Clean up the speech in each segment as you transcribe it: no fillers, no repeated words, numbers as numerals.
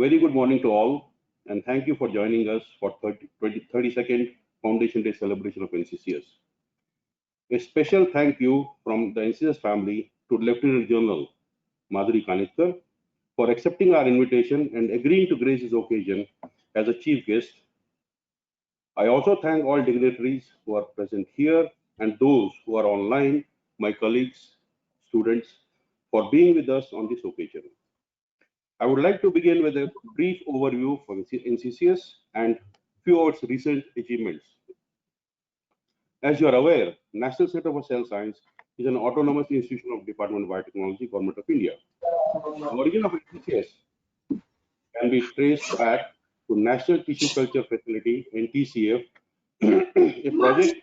Very good morning to all, and thank you for joining us for 32nd Foundation Day celebration of NCCS. A special thank you from the NCCS family to Lieutenant General Madhuri Kanitkar for accepting our invitation and agreeing to grace this occasion as a chief guest. I also thank all dignitaries who are present here and those who are online, my colleagues, students, for being with us on this occasion. I would like to begin with a brief overview for NCCS and few of its recent achievements. As you are aware, National Center for Cell Science is an autonomous institution of Department of Biotechnology, Government of India. The origin of NCCS can be traced back to National Tissue Culture Facility, NTCF, a project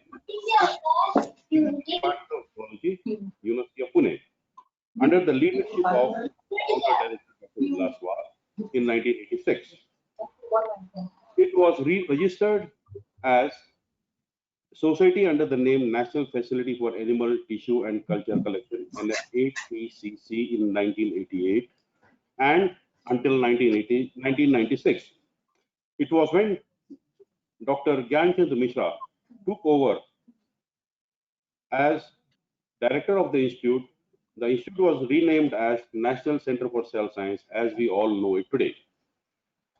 Department of Zoology, University of Pune, under the leadership of founder director Dr. Ullas Wagh in 1986. It was re-registered as Society under the name National Facility for Animal Tissue and Culture Collection, NFATCC, in 1988 and until 1996. It was when Dr. Gyanchand Mishra took over as director of the institute. The institute was renamed as National Center for Cell Science as we all know it today.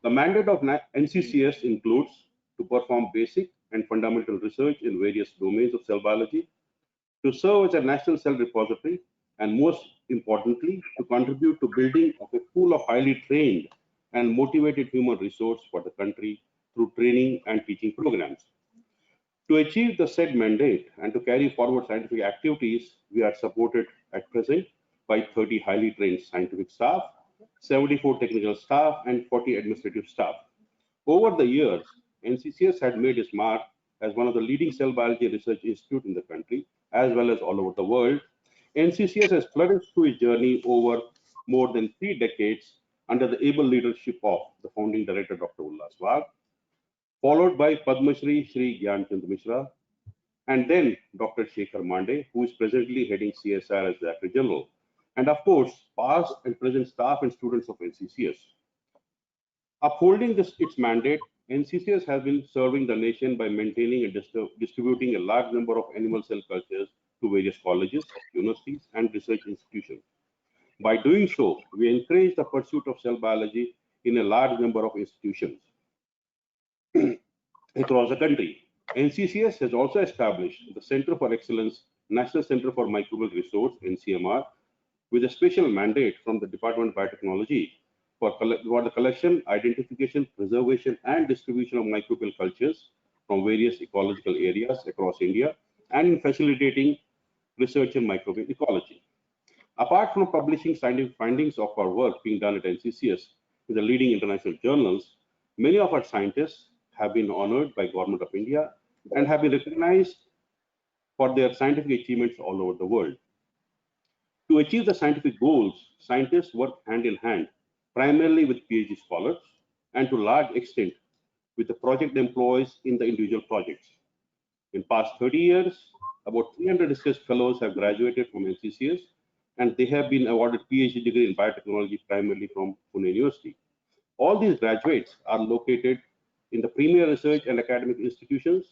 The mandate of NCCS includes to perform basic and fundamental research in various domains of cell biology, to serve as a national cell repository, and most importantly, to contribute to building of a pool of highly trained and motivated human resource for the country through training and teaching programs. To achieve the said mandate and to carry forward scientific activities, we are supported at present by 30 highly trained scientific staff, 74 technical staff, and 40 administrative staff. Over the years, NCCS had made its mark as one of the leading cell biology research institutes in the country, as well as all over the world. NCCS has flourished through its journey over more than 3 decades under the able leadership of the founding director, Dr. Ullas Wagh, followed by Padma Shri Gyanchand Mishra, and then Dr. Shekhar Mande, who is presently heading CSR as Director General, and of course, past and present staff and students of NCCS. Upholding its mandate, NCCS has been serving the nation by maintaining and distributing a large number of animal cell cultures to various colleges, universities, and research institutions. By doing so, we encourage the pursuit of cell biology in a large number of institutions across the country. NCCS has also established the Center for Excellence, National Center for Microbial Resource, NCMR, with a special mandate from the Department of Biotechnology for the collection, identification, preservation, and distribution of microbial cultures from various ecological areas across India, and in facilitating research in microbial ecology. Apart from publishing scientific findings of our work being done at NCCS in the leading international journals, many of our scientists have been honored by Government of India and have been recognized for their scientific achievements all over the world. To achieve the scientific goals, scientists work hand in hand, primarily with PhD scholars, and to large extent with the project employees in the individual projects. In past 30 years, about 300 research fellows have graduated from NCCS, and they have been awarded PhD degree in biotechnology primarily from Pune University. All these graduates are located in the premier research and academic institutions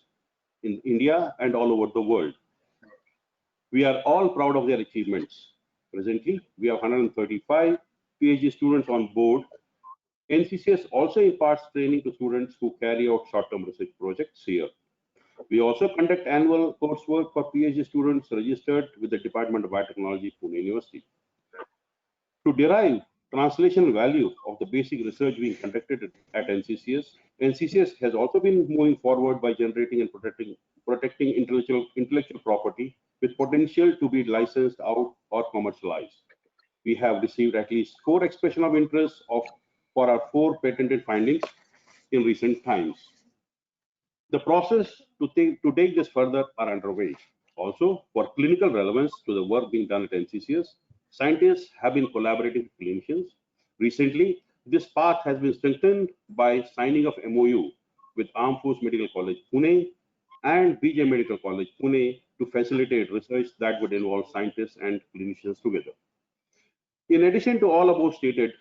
in India and all over the world. We are all proud of their achievements. Presently, we have 135 PhD students on board. NCCS also imparts training to students who carry out short-term research projects here. We also conduct annual coursework for PhD students registered with the Department of Biotechnology, Pune University. To derive translational value of the basic research being conducted at NCCS, NCCS has also been moving forward by generating and protecting intellectual property with potential to be licensed out or commercialized. We have received at least 4 expressions of interest for our 4 patented findings in recent times. The process to take this further are underway. Also, for clinical relevance to the work being done at NCCS, scientists have been collaborating with clinicians. Recently, this path has been strengthened by signing of MOU with Armed Forces Medical College, Pune and BJ Medical College, Pune to facilitate research that would involve scientists and clinicians together. In addition to all above stated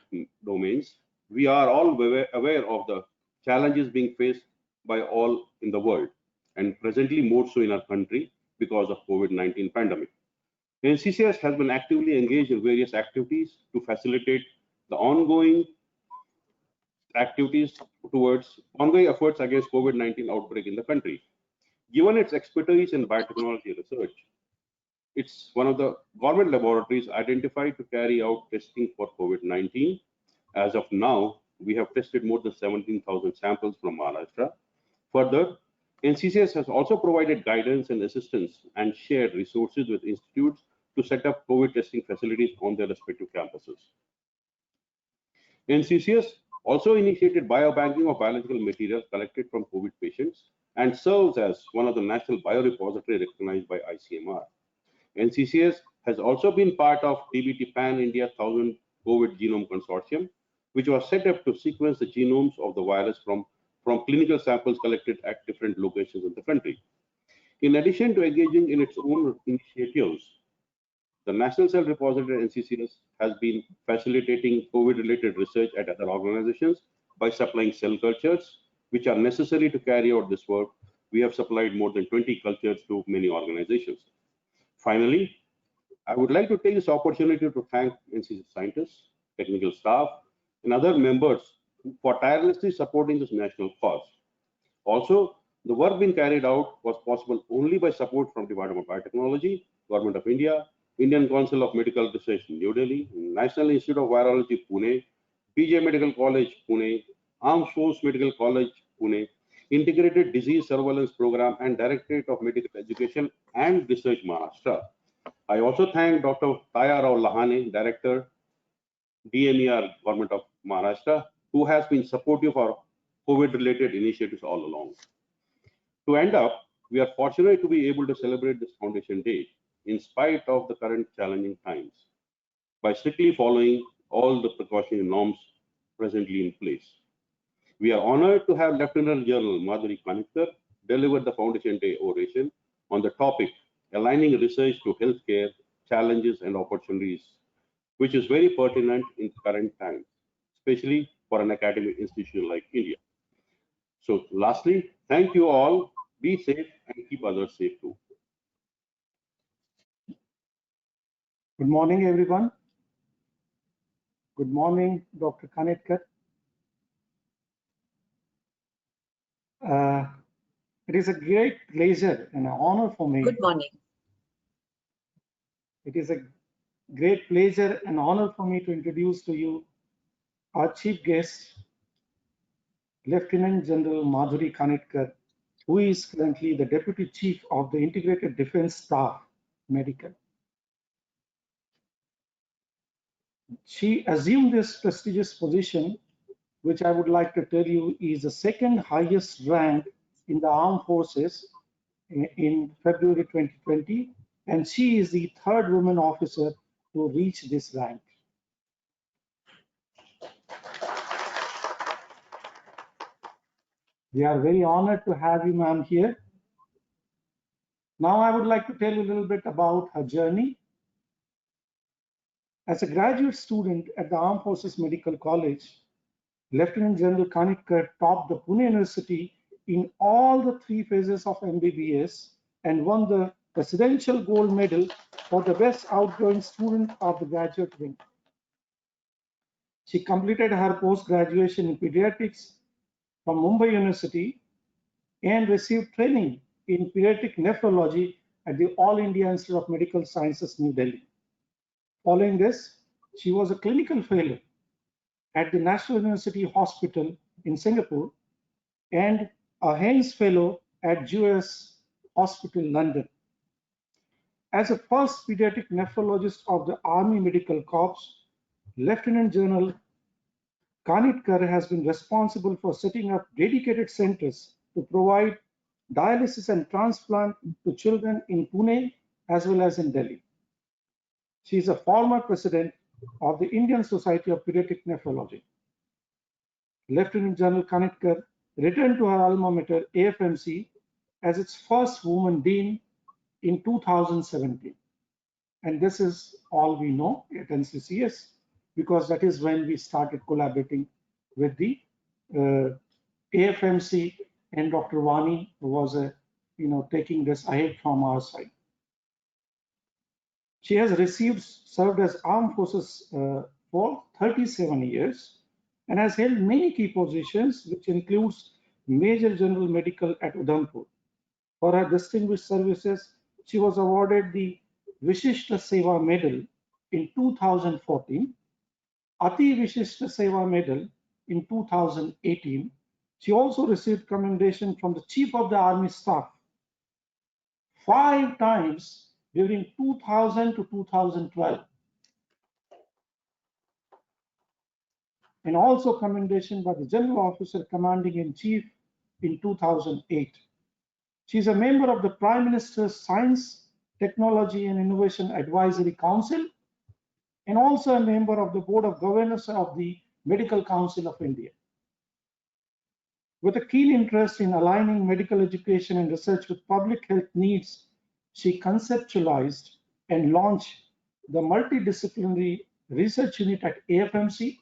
domains, We are all aware of the challenges being faced by all in the world, and presently more so in our country because of COVID-19 pandemic. NCCS has been actively engaged in various activities to facilitate the ongoing efforts against COVID-19 outbreak in the country. Given its expertise in biotechnology research, it's one of the government laboratories identified to carry out testing for COVID-19. As of now, we have tested more than 17,000 samples from Maharashtra. Further, NCCS has also provided guidance and assistance and shared resources with institutes to set up COVID testing facilities on their respective campuses. NCCS also initiated biobanking of biological materials collected from COVID patients and serves as one of the national biorepository recognized by ICMR. NCCS has also been part of DBT Pan India 1000 COVID Genome Consortium, which was set up to sequence the genomes of the virus from clinical samples collected at different locations in the country. In addition to engaging in its own initiatives, the National Cell Repository NCCS has been facilitating COVID-related research at other organizations by supplying cell cultures, which are necessary to carry out this work. We have supplied more than 20 cultures to many organizations. Finally, I would like to take this opportunity to thank NCCS scientists, technical staff, and other members for tirelessly supporting this national cause. Also, the work being carried out was possible only by support from Department of Biotechnology, Government of India, Indian Council of Medical Research in New Delhi, National Institute of Virology, Pune, PJ Medical College, Pune, Armed Forces Medical College, Pune, Integrated Disease Surveillance Program, and Directorate of Medical Education and Research, Maharashtra. I also thank Dr. Taya Rao Lahane, Director, DMER, Government of Maharashtra, who has been supportive of COVID-related initiatives all along. To end up, we are fortunate to be able to celebrate this Foundation Day in spite of the current challenging times by strictly following all the precautionary norms presently in place. We are honored to have Lieutenant General Madhuri Kanitkar deliver the Foundation Day oration on the topic aligning research to healthcare challenges and opportunities, which is very pertinent in current times, especially for an academic institution like India. So lastly, thank you all. Be safe and keep others safe too. Good morning, everyone. Good morning, Dr. Kanitkar. It is a great pleasure and an honor for me. Good morning. It is a great pleasure and honor for me to introduce to you our chief guest, Lieutenant General Madhuri Kanitkar, who is currently the Deputy Chief of the Integrated Defense Staff Medical. She assumed this prestigious position, which I would like to tell you is the second highest rank in the armed forces in February 2020, and she is the third woman officer to reach this rank. We are very honored to have you, ma'am, here. Now I would like to tell you a little bit about her journey. As a graduate student at the Armed Forces Medical College, Lieutenant General Kanitkar topped the Pune University in all the 3 phases of MBBS and won the Presidential Gold Medal for the best outgoing student of the graduate wing. She completed her post-graduation in pediatrics from Mumbai University and received training in pediatric nephrology at the All India Institute of Medical Sciences, New Delhi. Following this, she was a clinical fellow at the National University Hospital in Singapore and a Haynes Fellow at GOS Hospital, London. As a first pediatric nephrologist of the Army Medical Corps, Lieutenant General Kanitkar has been responsible for setting up dedicated centers to provide dialysis and transplant to children in Pune as well as in Delhi. She is a former president of the Indian Society of Pediatric Nephrology. Lieutenant General Kanitkar returned to her alma mater, AFMC, as its first woman dean in 2017. And this is all we know at NCCS, because that is when we started collaborating with the AFMC, and Dr. Vani was taking this ahead from our side. She has served as armed forces for 37 years and has held many key positions, which includes Major General Medical at Udhampur. For her distinguished services, she was awarded the Vishishta Seva Medal in 2014, Ati Vishishta Seva Medal in 2018. She also received commendation from the Chief of the Army Staff 5 times during 2000 to 2012, and also commendation by the General Officer Commanding in Chief in 2008. She is a member of the Prime Minister's Science, Technology and Innovation Advisory Council, and also a member of the Board of Governors of the Medical Council of India. With a keen interest in aligning medical education and research with public health needs, she conceptualized and launched the multidisciplinary research unit at AFMC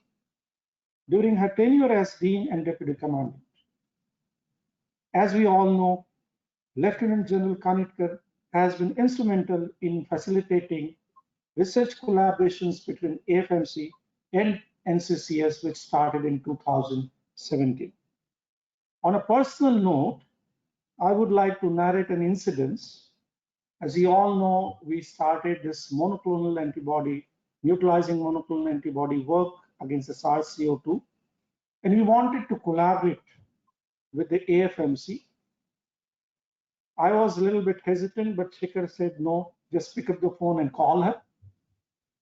during her tenure as Dean and Deputy Commandant. As we all know, Lieutenant General Kanitkar has been instrumental in facilitating research collaborations between AFMC and NCCS, which started in 2017. On a personal note, I would like to narrate an incident. As you all know, we started this monoclonal antibody, neutralizing monoclonal antibody work against the SARS-CoV-2, and we wanted to collaborate with the AFMC. I was a little bit hesitant, but Shikhar said, no, just pick up the phone and call her.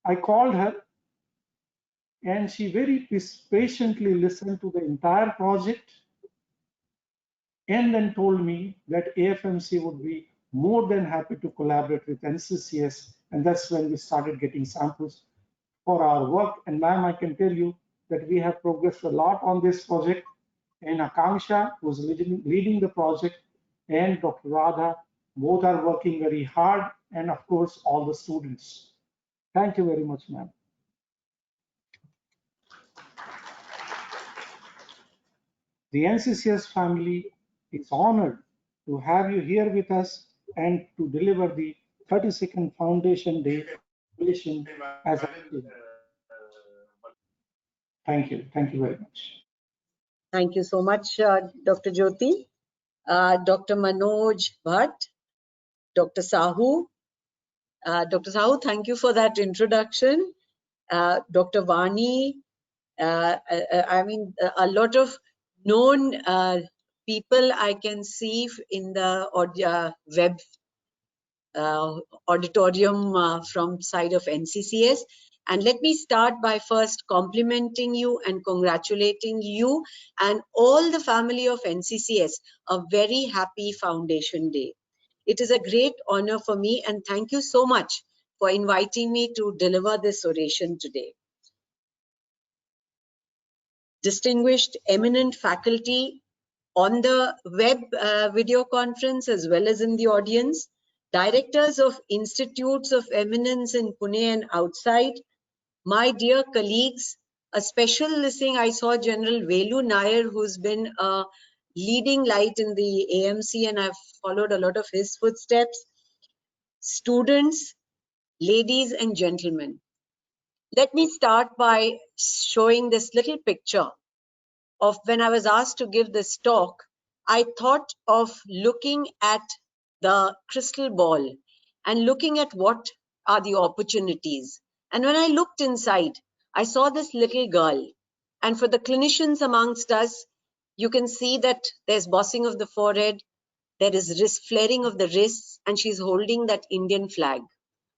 I called her, and she very patiently listened to the entire project and then told me that AFMC would be more than happy to collaborate with NCCS, and that's when we started getting samples for our work. And ma'am, I can tell you that we have progressed a lot on this project, and Akanksha, who's leading the project, and Dr. Radha, both are working very hard, and of course, all the students. Thank you very much, ma'am. The NCCS family is honored to have you here with us and to deliver the 32nd Foundation Day celebration as a team. Thank you. Thank you very much. Thank you so much, Dr. Jyoti. Dr. Manoj Bhatt, Dr. Sahu. Dr. Sahu, thank you for that introduction. Dr. Vani, I mean, a lot of known people I can see in the web auditorium from side of NCCS. And let me start by first complimenting you and congratulating you and all the family of NCCS. A very happy Foundation Day. It is a great honor for me, and thank you so much for inviting me to deliver this oration today. Distinguished eminent faculty on the web video conference as well as in the audience, directors of institutes of eminence in Pune and outside, my dear colleagues, a special listening, I saw General Velu Nair, who's been a leading light in the AMC, and I've followed a lot of his footsteps. Students, ladies and gentlemen, let me start by showing this little picture of when I was asked to give this talk. I thought of looking at the crystal ball and looking at what are the opportunities. And when I looked inside, I saw this little girl. And for the clinicians amongst us, you can see that there's bossing of the forehead, there is flaring of the wrists, and she's holding that Indian flag.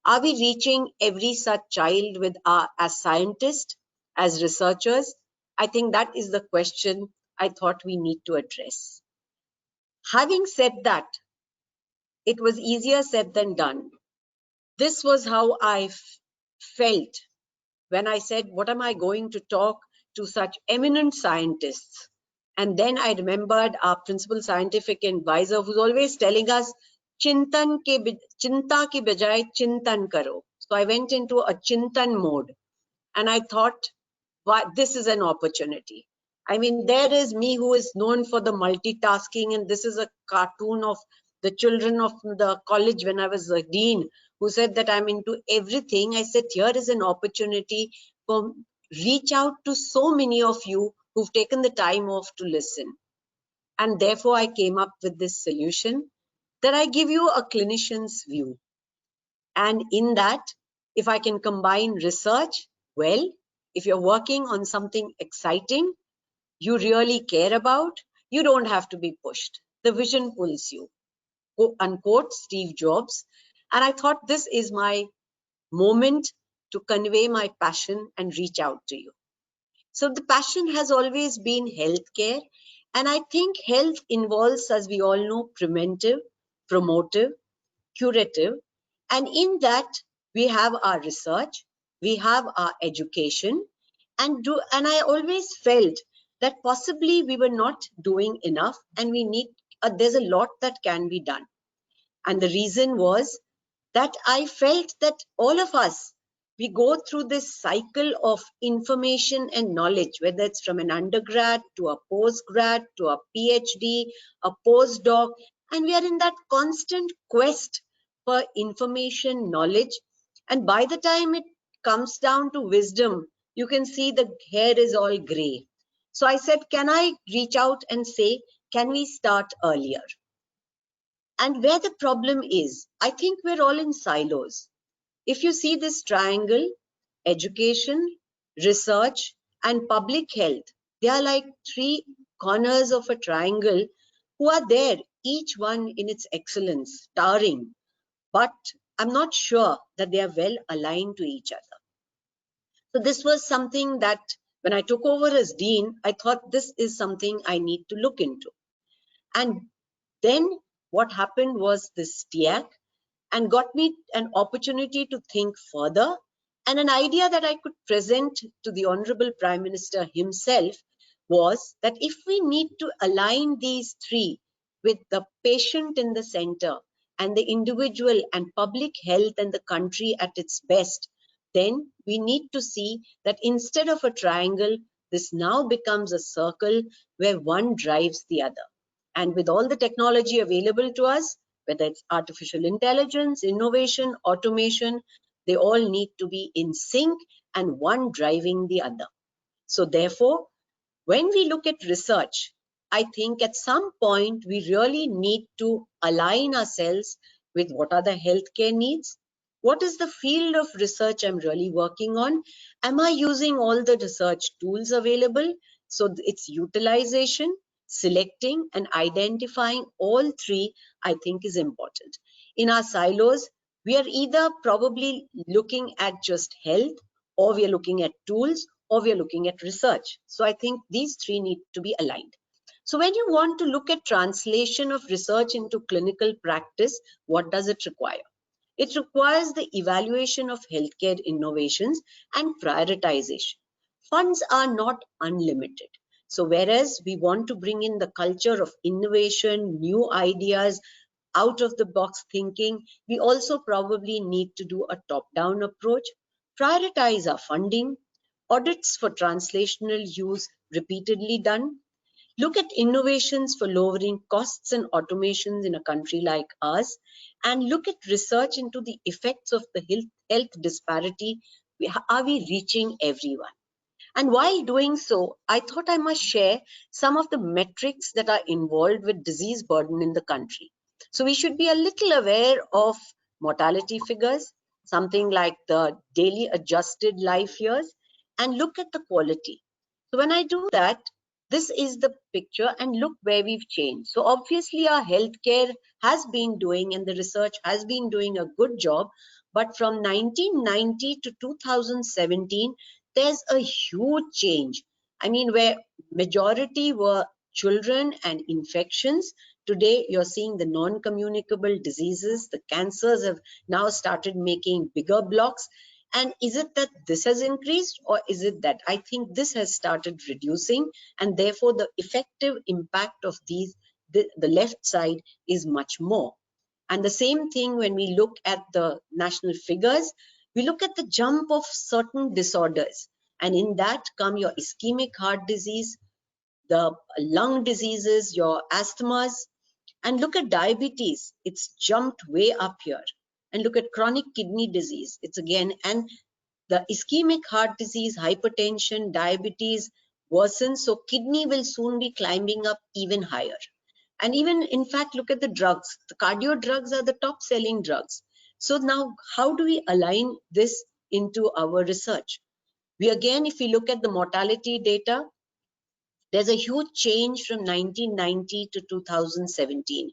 Are we reaching every such child with as scientists, as researchers? I think that is the question I thought we need to address. Having said that, it was easier said than done. This was how I felt when I said, what am I going to talk to such eminent scientists? And then I remembered our principal scientific advisor, who's always telling us, chinta ki bajaye chintan karo. So I went into a chintan mode, and I thought, this is an opportunity. I mean, there is me who is known for the multitasking, and this is a cartoon of the children of the college when I was a dean, who said that I'm into everything. I said, here is an opportunity for reach out to so many of you who've taken the time off to listen. And therefore, I came up with this solution that I give you a clinician's view. And in that, if I can combine research, well, if you're working on something exciting, you really care about, you don't have to be pushed. The vision pulls you. Quote unquote, Steve Jobs. And I thought this is my moment to convey my passion and reach out to you. So the passion has always been healthcare. And I think health involves, as we all know, preventive, promotive, curative. And in that, we have our research, we have our education, and I always felt that possibly we were not doing enough, and we need there's a lot that can be done. And the reason was that I felt that all of us, we go through this cycle of information and knowledge, whether it's from an undergrad to a postgrad to a PhD, a postdoc, and we are in that constant quest for information, knowledge. And by the time it comes down to wisdom, you can see the hair is all gray. So I said, can I reach out and say, can we start earlier? And where the problem is, I think we're all in silos. If you see this triangle, education, research, and public health, they are like three corners of a triangle who are there, each one in its excellence, towering. But I'm not sure that they are well aligned to each other. So this was something that when I took over as dean, I thought this is something I need to look into. And then what happened was this TIAC and got me an opportunity to think further, and an idea that I could present to the Honorable Prime Minister himself was that if we need to align these three with the patient in the center and the individual and public health and the country at its best, then we need to see that instead of a triangle, this now becomes a circle where one drives the other. And with all the technology available to us, whether it's artificial intelligence, innovation, automation, they all need to be in sync and one driving the other. So therefore, when we look at research, I think at some point we really need to align ourselves with what are the healthcare needs. What is the field of research I'm really working on? Am I using all the research tools available? So its utilization, selecting and identifying all three, I think is important. In our silos, we are either probably looking at just health, or we are looking at tools, or we are looking at research. So I think these three need to be aligned. So when you want to look at translation of research into clinical practice, what does it require? It requires the evaluation of healthcare innovations and prioritization. Funds are not unlimited. So whereas we want to bring in the culture of innovation, new ideas, out of the box thinking, we also probably need to do a top-down approach, prioritize our funding, audits for translational use repeatedly done, look at innovations for lowering costs and automations in a country like ours, and look at research into the effects of the health disparity. Are we reaching everyone? And while doing so, I thought I must share some of the metrics that are involved with disease burden in the country. So we should be a little aware of mortality figures, something like the daily adjusted life years, and look at the quality. So when I do that, this is the picture, and look where we've changed. So obviously our healthcare has been doing, and the research has been doing a good job, but from 1990 to 2017, there's a huge change. I mean, where majority were children and infections, today you're seeing the non-communicable diseases, the cancers have now started making bigger blocks. And is it that this has increased, or is it that I think this has started reducing, and therefore the effective impact of these, the left side is much more. And the same thing when we look at the national figures, we look at the jump of certain disorders, and in that come your ischemic heart disease, the lung diseases, your asthmas, and look at diabetes. It's jumped way up here. And look at chronic kidney disease. It's again, and the ischemic heart disease, hypertension, diabetes worsen. So kidney will soon be climbing up even higher. And even, in fact, look at the drugs. The cardio drugs are the top selling drugs. So now how do we align this into our research? We again, if we look at the mortality data, there's a huge change from 1990 to 2017.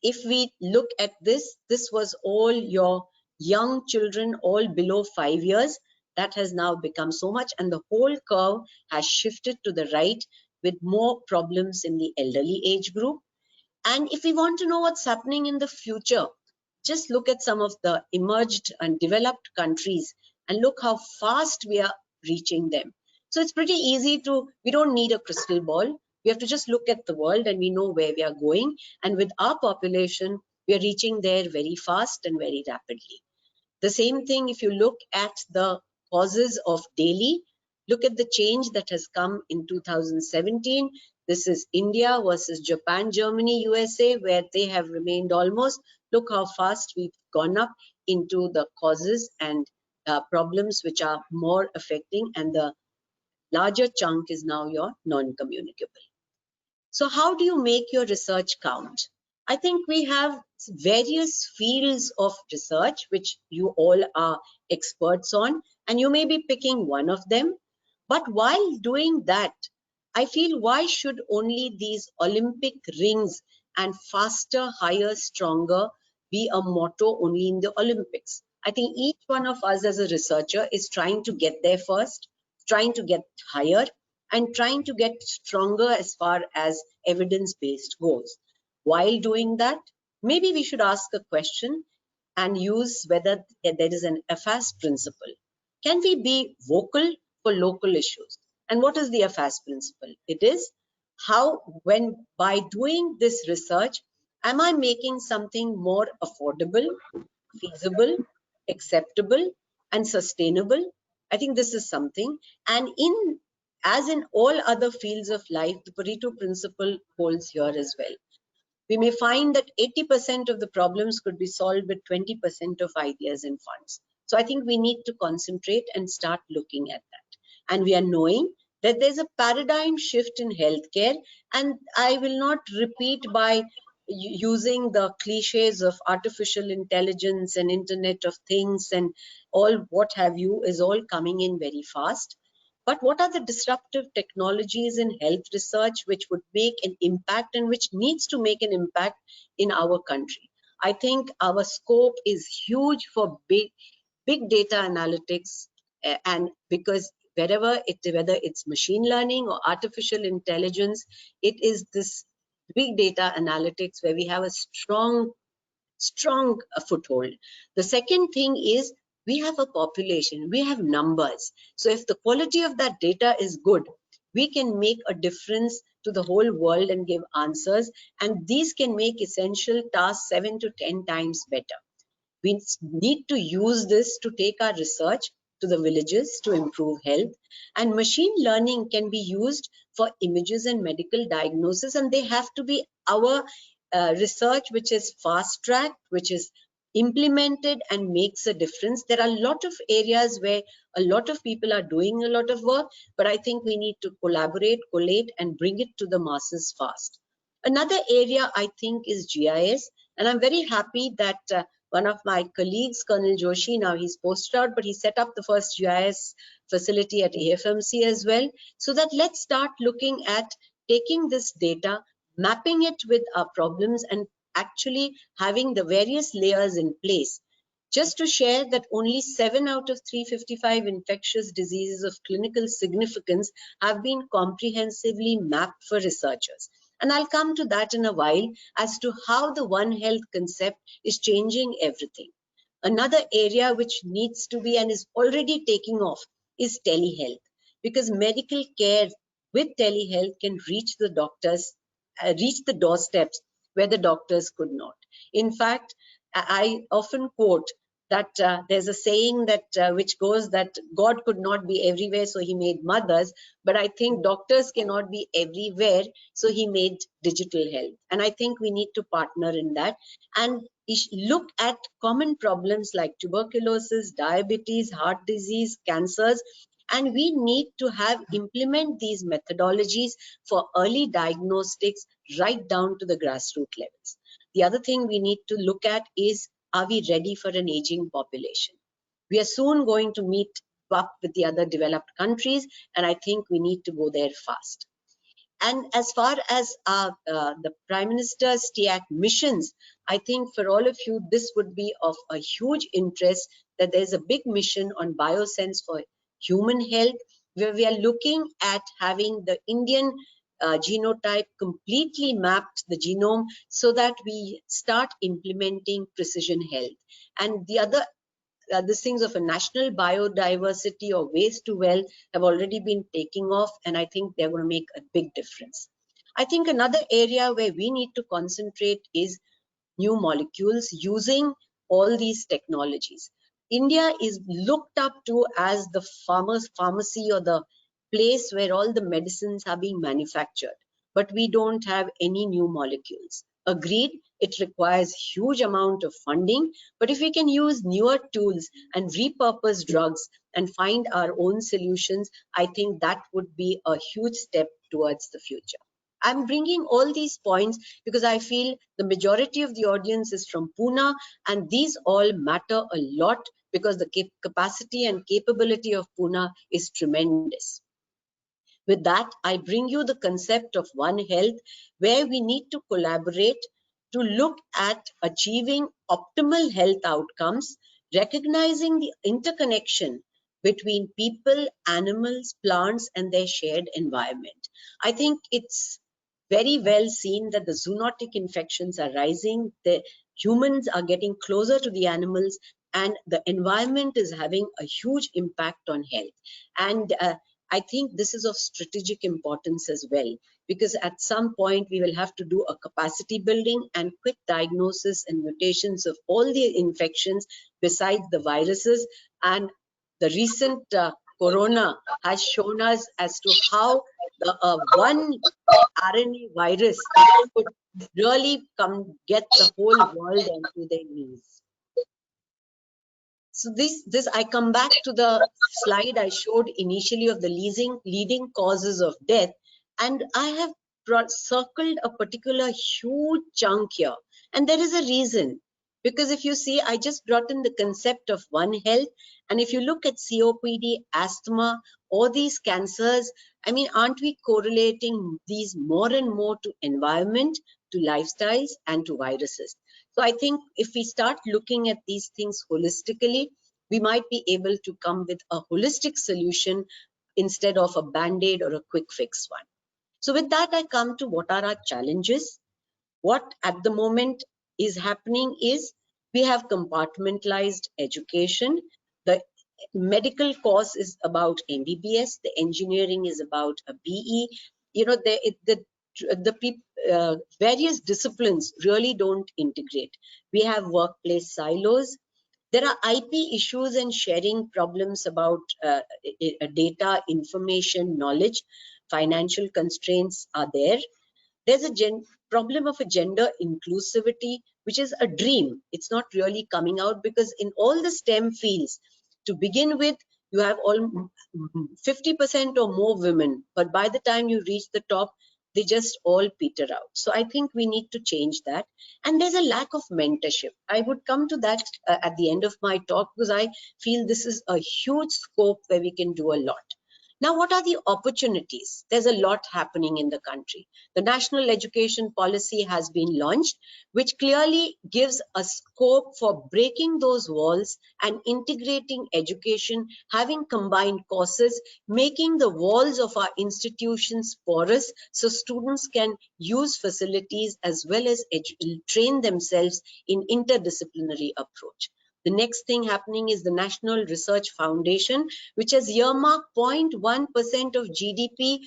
If we look at this, this was all your young children, all below 5 years. That has now become so much, and the whole curve has shifted to the right with more problems in the elderly age group. And if we want to know what's happening in the future, just look at some of the emerged and developed countries and look how fast we are reaching them. So it's pretty easy to, we don't need a crystal ball. We have to just look at the world and we know where we are going. And with our population, we are reaching there very fast and very rapidly. The same thing, if you look at the causes of daily, look at the change that has come in 2017. This is India versus Japan, Germany, USA, where they have remained almost. Look how fast we've gone up into the causes and problems which are more affecting, and the larger chunk is now your non-communicable. So how do you make your research count? I think we have various fields of research which you all are experts on, and you may be picking one of them. But while doing that, I feel, why should only these Olympic rings and faster, higher, stronger be a motto only in the Olympics? I think each one of us as a researcher is trying to get there first, trying to get higher, and trying to get stronger as far as evidence-based goes. While doing that, maybe we should ask a question and use whether there is an AFAS principle. Can we be vocal for local issues? And what is the AFAS principle? It is how, when by doing this research, am I making something more affordable, feasible, acceptable, and sustainable? I think this is something. And as in all other fields of life, the Pareto principle holds here as well. We may find that 80% of the problems could be solved with 20% of ideas and funds. So I think we need to concentrate and start looking at that. And we are knowing that there's a paradigm shift in healthcare, and I will not repeat by using the cliches of artificial intelligence and Internet of Things and all what have you is all coming in very fast. But what are the disruptive technologies in health research which would make an impact and which needs to make an impact in our country? I think our scope is huge for big data analytics, and because whether it's machine learning or artificial intelligence, it is this big data analytics where we have a strong foothold. The second thing is, we have a population, we have numbers. So if the quality of that data is good, we can make a difference to the whole world and give answers. And these can make essential tasks 7 to 10 times better. We need to use this to take our research to the villages to improve health. And machine learning can be used for images and medical diagnosis. And they have to be our research which is fast tracked, which is implemented and makes a difference. There are a lot of areas where a lot of people are doing a lot of work, but I think we need to collaborate, collate, and bring it to the masses fast. Another area I think is GIS, and I'm very happy that one of my colleagues, Colonel Joshi, now he's posted out, but he set up the first GIS facility at AFMC as well. So that let's start looking at taking this data, mapping it with our problems, and actually having the various layers in place. Just to share that only 7 out of 355 infectious diseases of clinical significance have been comprehensively mapped for researchers. And I'll come to that in a while as to how the One Health concept is changing everything. Another area which needs to be and is already taking off is telehealth, because medical care with telehealth can reach the doctors, reach the doorsteps where the doctors could not. In fact, I often quote that there's a saying that which goes that God could not be everywhere, so he made mothers. But I think doctors cannot be everywhere, so he made digital health. And I think we need to partner in that and look at common problems like tuberculosis, diabetes, heart disease, cancers. And we need to implement these methodologies for early diagnostics right down to the grassroots levels. The other thing we need to look at is, are we ready for an aging population? We are soon going to meet up with the other developed countries, and I think we need to go there fast. And as far as the Prime Minister's TIAC missions, I think for all of you, this would be of a huge interest, that there's a big mission on Biosense for human health, where we are looking at having the Indian genotype completely mapped, the genome, so that we start implementing precision health. And the other these things of a national biodiversity or waste to wealth have already been taking off, and I think they're going to make a big difference. I think another area where we need to concentrate is new molecules using all these technologies. India is looked up to as the pharmacy or the place where all the medicines are being manufactured, but we don't have any new molecules. Agreed, it requires huge amount of funding, but if we can use newer tools and repurpose drugs and find our own solutions, I think that would be a huge step towards the future. I'm bringing all these points because I feel the majority of the audience is from Pune, and these all matter a lot because the capacity and capability of Pune is tremendous. With that, I bring you the concept of One Health, where we need to collaborate to look at achieving optimal health outcomes, recognizing the interconnection between people, animals, plants, and their shared environment. I think it's very well seen that the zoonotic infections are rising, the humans are getting closer to the animals, and the environment is having a huge impact on health. And I think this is of strategic importance as well, because at some point we will have to do a capacity building and quick diagnosis and mutations of all the infections besides the viruses. And the recent corona has shown us as to how one RNA virus could really get the whole world onto their knees. So this I come back to the slide I showed initially of the leading causes of death, and I have circled a particular huge chunk here, and there is a reason. Because if you see, I just brought in the concept of One Health, and if you look at COPD, asthma, all these cancers, I mean, aren't we correlating these more and more to environment, to lifestyles, and to viruses? So I think if we start looking at these things holistically, we might be able to come with a holistic solution instead of a band-aid or a quick fix one. So with that, I come to what are our challenges. What at the moment is happening is we have compartmentalized education. The medical course is about MBBS, the engineering is about a BE. You know, various disciplines really don't integrate. We have workplace silos. There are IP issues and sharing problems about data, information, knowledge. Financial constraints are there. There's a problem of a gender inclusivity, which is a dream. It's not really coming out because in all the STEM fields, to begin with, you have all 50% or more women, but by the time you reach the top, they just all peter out. So I think we need to change that. And there's a lack of mentorship. I would come to that at the end of my talk, because I feel this is a huge scope where we can do a lot. Now, what are the opportunities? There's a lot happening in the country. The National Education Policy has been launched, which clearly gives a scope for breaking those walls and integrating education, having combined courses, making the walls of our institutions porous so students can use facilities as well as train themselves in interdisciplinary approach. The next thing happening is the National Research Foundation, which has earmarked 0.1% of GDP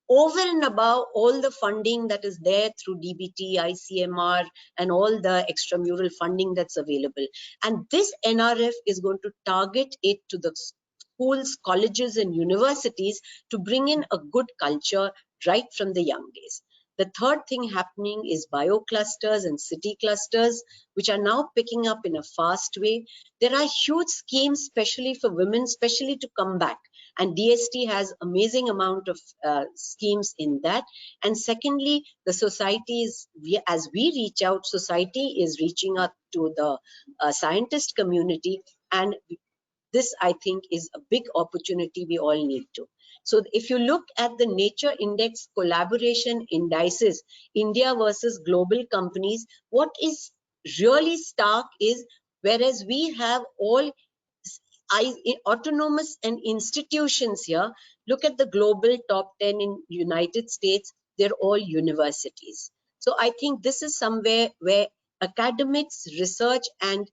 over and above all the funding that is there through DBT, ICMR, and all the extramural funding that's available. And this NRF is going to target it to the schools, colleges, and universities to bring in a good culture right from the young days. The third thing happening is bioclusters and city clusters, which are now picking up in a fast way. There are huge schemes, especially for women, especially to come back. And DST has amazing amount of schemes in that. And secondly, the society is, as we reach out, society is reaching out to the scientist community. And this, I think, is a big opportunity we all need to. So if you look at the Nature Index collaboration indices, India versus global companies, what is really stark is, whereas we have all autonomous and institutions here, look at the global top 10 in United States, they're all universities. So I think this is somewhere where academics, research, and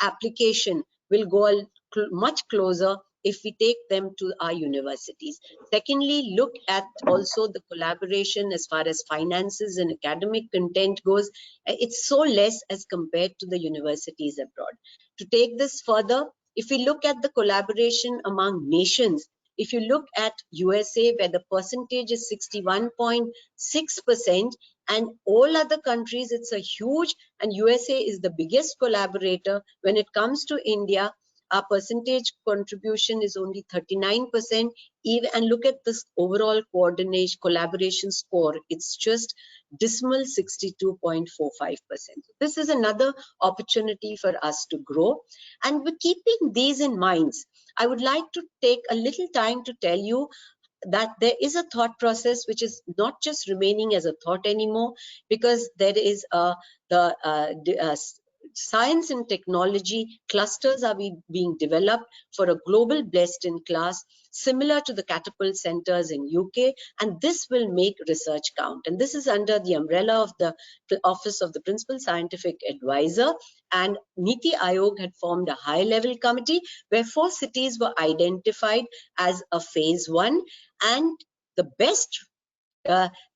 application will go much closer if we take them to our universities. Secondly, look at also the collaboration as far as finances and academic content goes. It's so less as compared to the universities abroad. To take this further, if we look at the collaboration among nations, if you look at USA, where the percentage is 61.6%, and all other countries, it's a huge, and USA is the biggest collaborator. When it comes to India, our percentage contribution is only 39%. Even, and look at this overall coordination collaboration score, it's just dismal 62.45%. This is another opportunity for us to grow. And with keeping these in mind, I would like to take a little time to tell you that there is a thought process which is not just remaining as a thought anymore, because there is science and technology clusters are being developed for a global best in class, similar to the Catapult centers in UK, and this will make research count. And this is under the umbrella of the Office of the Principal Scientific Advisor, and Niti Aayog had formed a high-level committee where 4 cities were identified as a phase 1, and the best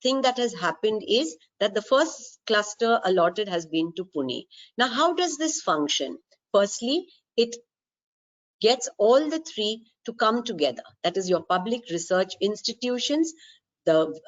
thing that has happened is that the first cluster allotted has been to Pune. Now, how does this function? Firstly, it gets all the 3 to come together. That is your public research institutions, the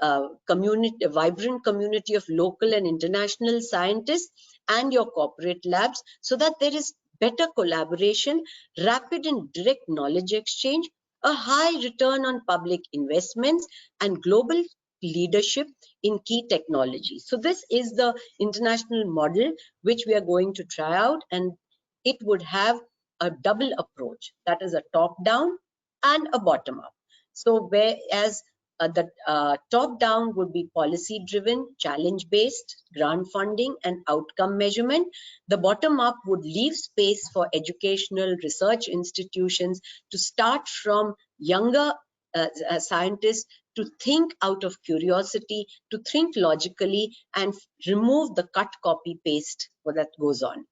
vibrant community of local and international scientists, and your corporate labs, so that there is better collaboration, rapid and direct knowledge exchange, a high return on public investments, and global leadership in key technologies. So this is the international model which we are going to try out, and it would have a double approach, that is a top down and a bottom up. So whereas the top down would be policy driven, challenge based, grant funding and outcome measurement, the bottom up would leave space for educational research institutions to start from younger scientists to think out of curiosity, to think logically, and remove the cut, copy, paste that goes on.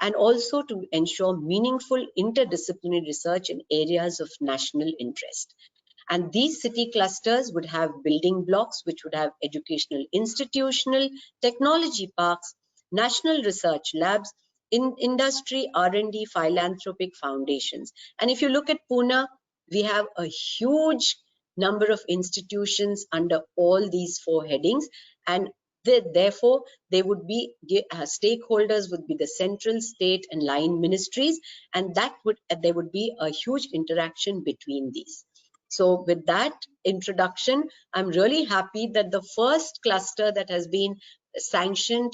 And also to ensure meaningful interdisciplinary research in areas of national interest. And these city clusters would have building blocks, which would have educational, institutional, technology parks, national research labs, industry, R&D, philanthropic foundations. And if you look at Pune, we have a huge number of institutions under all these 4 headings, and therefore they would be stakeholders would be the central, state and line ministries, and that would there would be a huge interaction between these. So with that introduction, I'm really happy that the first cluster that has been sanctioned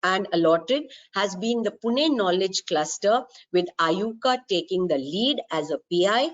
and allotted has been the Pune Knowledge Cluster, with Ayuka taking the lead as a PI,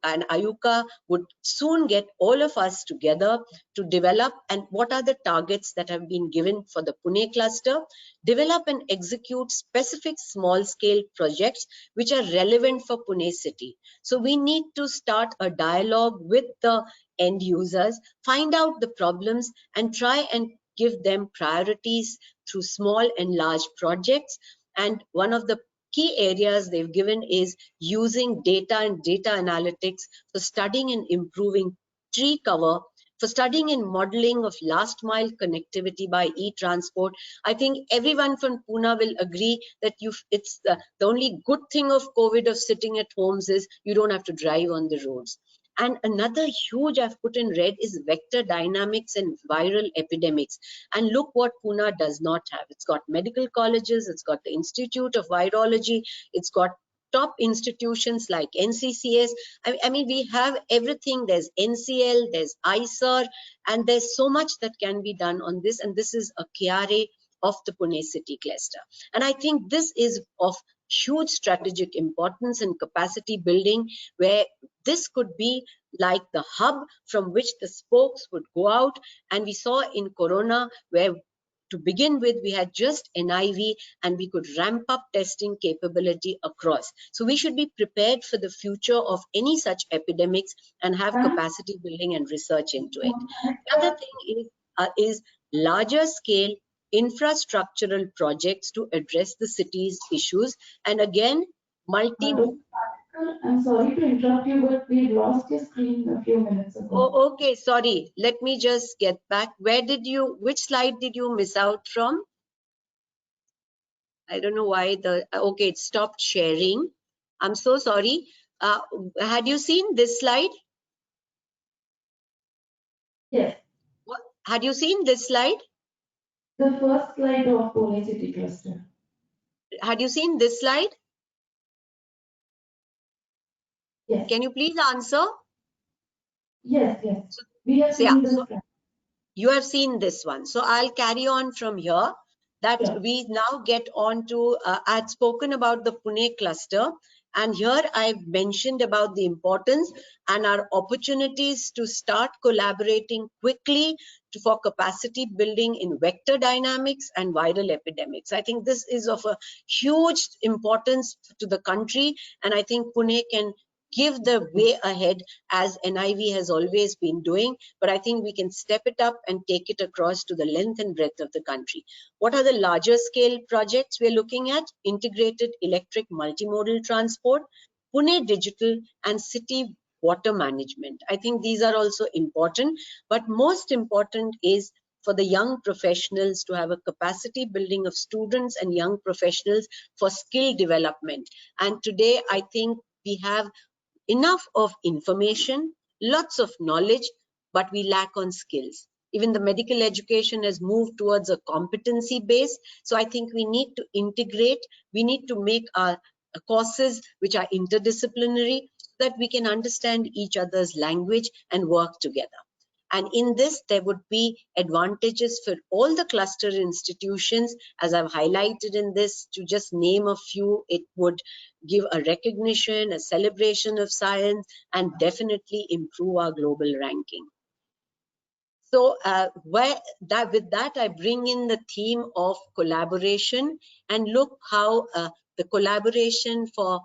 and Ayuka would soon get all of us together to develop, and what are the targets that have been given for the Pune cluster, develop and execute specific small scale projects which are relevant for Pune city. So we need to start a dialogue with the end users, find out the problems and try and give them priorities through small and large projects. And one of the key areas they've given is using data and data analytics for studying and improving tree cover, for studying and modeling of last mile connectivity by e-transport. I think everyone from Pune will agree that it's the only good thing of COVID of sitting at homes is you don't have to drive on the roads. And another huge I've put in red is vector dynamics and viral epidemics. And look what Pune does not have. It's got medical colleges, it's got the Institute of Virology, it's got top institutions like NCCS. I mean, we have everything. There's NCL, there's ICER, and there's so much that can be done on this. And this is a KRA of the Pune city cluster. And I think this is of huge strategic importance and capacity building, where this could be like the hub from which the spokes would go out. And we saw in Corona where to begin with, we had just NIV and we could ramp up testing capability across. So we should be prepared for the future of any such epidemics and have capacity building and research into it. The other thing is larger scale infrastructural projects to address the city's issues. And again, I'm sorry to interrupt you, but we lost your screen a few minutes ago. Oh, okay, sorry. Let me just get back. Which slide did you miss out from? I don't know why okay, it stopped sharing. I'm so sorry. Had you seen this slide? Yes. Had you seen this slide? The first slide of Pune City Cluster. Had you seen this slide? Yes. Can you please answer? Yes, yes. We have seen this. You have seen this one. So I'll carry on from here. That we now get on to, I had spoken about the Pune cluster, and here I've mentioned about the importance and our opportunities to start collaborating quickly for capacity building in vector dynamics and viral epidemics. I think this is of a huge importance to the country, and I think Pune can give the way ahead as NIV has always been doing, but I think we can step it up and take it across to the length and breadth of the country. What are the larger scale projects we're looking at? Integrated electric multimodal transport, Pune Digital, and city water management. I think these are also important, but most important is for the young professionals to have a capacity building of students and young professionals for skill development. And today, I think we have enough of information, lots of knowledge, but we lack on skills. Even the medical education has moved towards a competency base. So I think we need to integrate, we need to make our courses which are interdisciplinary so that we can understand each other's language and work together. And in this, there would be advantages for all the cluster institutions, as I've highlighted in this, to just name a few. It would give a recognition, a celebration of science, and definitely improve our global ranking. So with that, I bring in the theme of collaboration and look how the collaboration for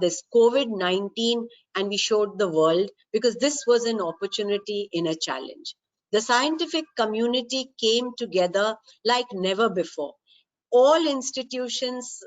this COVID-19, and we showed the world, because this was an opportunity in a challenge. The scientific community came together like never before. All institutions,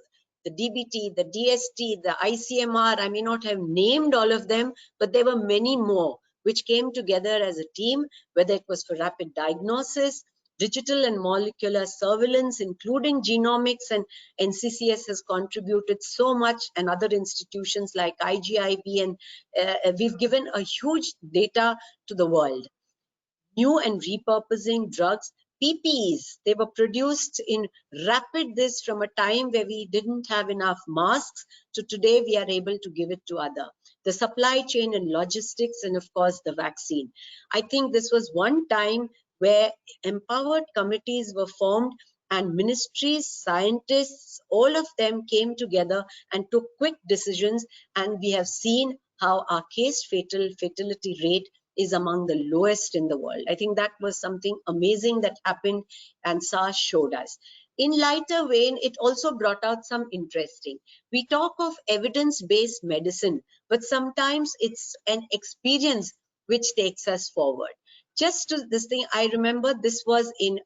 the DBT, the DST, the ICMR, I may not have named all of them, but there were many more which came together as a team, whether it was for rapid diagnosis, digital and molecular surveillance, including genomics, and NCCS has contributed so much, and other institutions like IGIB, and we've given a huge data to the world. New and repurposing drugs, PPEs, they were produced in rapid this from a time where we didn't have enough masks to today we are able to give it to other. The supply chain and logistics, and of course the vaccine. I think this was one time where empowered committees were formed and ministries, scientists, all of them came together and took quick decisions, and we have seen how our case fatality rate is among the lowest in the world. I think that was something amazing that happened, and SARS showed us. In lighter vein, it also brought out some interesting. We talk of evidence-based medicine, but sometimes it's an experience which takes us forward. Just to this thing, I remember this was in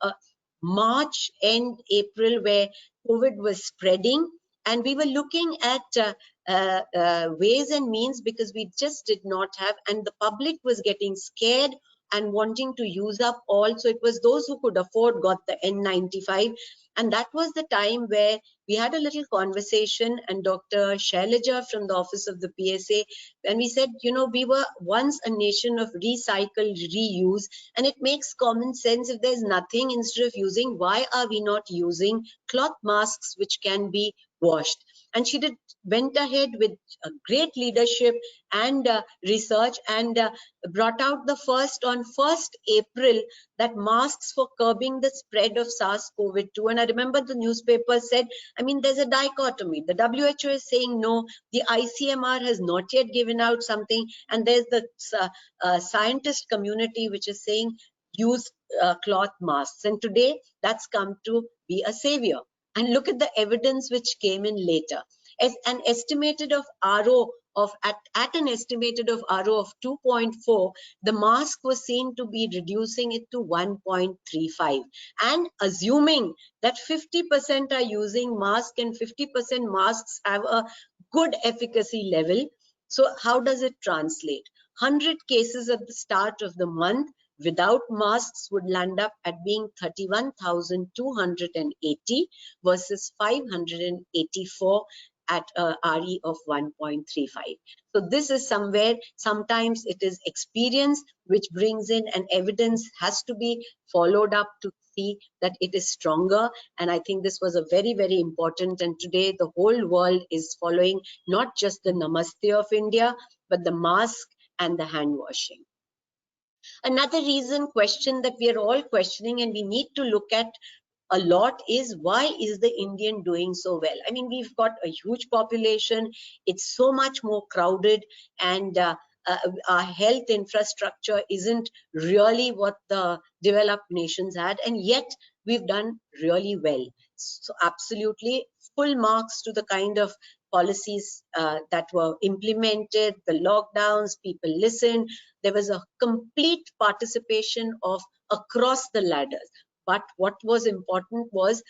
March and April where COVID was spreading, And we were looking at ways and means, because we just did not have, and the public was getting scared and wanting to use up all. So it was those who could afford got the N95. And that was the time where we had a little conversation, and Dr. Shailaja from the office of the PSA, and we said, you know, we were once a nation of recycle, reuse, and it makes common sense. If there's nothing, instead of using, why are we not using cloth masks which can be washed? And she went ahead with a great leadership and research, and brought out the first on 1st April that masks for curbing the spread of SARS-CoV-2. And I remember the newspaper said, I mean, there's a dichotomy. The WHO is saying no, the ICMR has not yet given out something, and there's the scientist community which is saying use cloth masks. And today that's come to be a savior. And look at the evidence which came in later. As an estimated of RO of at an estimated of RO of 2.4, the mask was seen to be reducing it to 1.35. And assuming that 50% are using mask and 50% masks have a good efficacy level, so how does it translate? 100 cases at the start of the month without masks would land up at being 31,280 versus 584 at a RE of 1.35. So this is somewhere, sometimes it is experience which brings in, and evidence has to be followed up to see that it is stronger. And I think this was a very, very important, and today the whole world is following not just the Namaste of India, but the mask and the hand washing. Another question that we are all questioning, and we need to look at a lot, is why is the Indian doing so well? I mean, we've got a huge population, it's so much more crowded, and our health infrastructure isn't really what the developed nations had, and yet we've done really well. So absolutely full marks to the kind of policies that were implemented, the lockdowns, people listened, there was a complete participation of across the ladders. But what was important was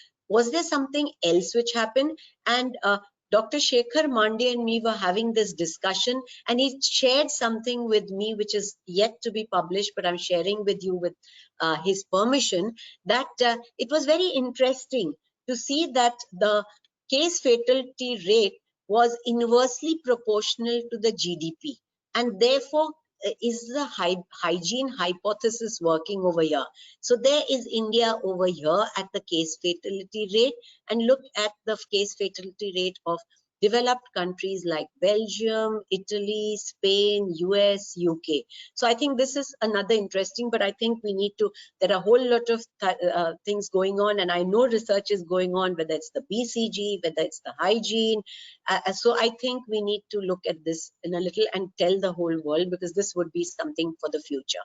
there something else which happened? And Dr. Shekhar Mandya and me were having this discussion, and he shared something with me which is yet to be published, but I'm sharing with you with his permission, that it was very interesting to see that the case fatality rate was inversely proportional to the GDP, and therefore is the hygiene hypothesis working over here? So there is India over here at the case fatality rate, and look at the case fatality rate of developed countries like Belgium, Italy, Spain, US, UK. So I think this is another interesting, but I think we need to, there are a whole lot of things going on, and I know research is going on, whether it's the BCG, whether it's the hygiene. So I think we need to look at this in a little and tell the whole world, because this would be something for the future.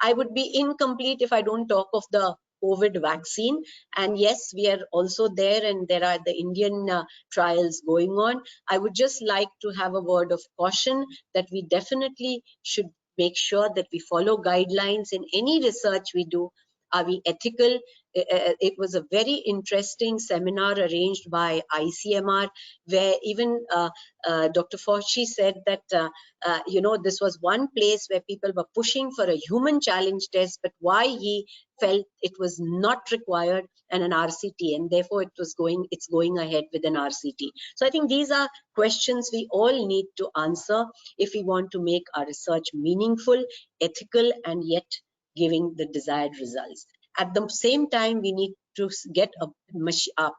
I would be incomplete if I don't talk of the COVID vaccine. And yes, we are also there, and there are the Indian trials going on. I would just like to have a word of caution that we definitely should make sure that we follow guidelines in any research we do. Are we ethical? It was a very interesting seminar arranged by ICMR, where even Dr. Fauci said that, you know, this was one place where people were pushing for a human challenge test, but why he felt it was not required, and an RCT, and therefore it's going ahead with an RCT. So I think these are questions we all need to answer if we want to make our research meaningful, ethical, and yet giving the desired results. At the same time, we need to get a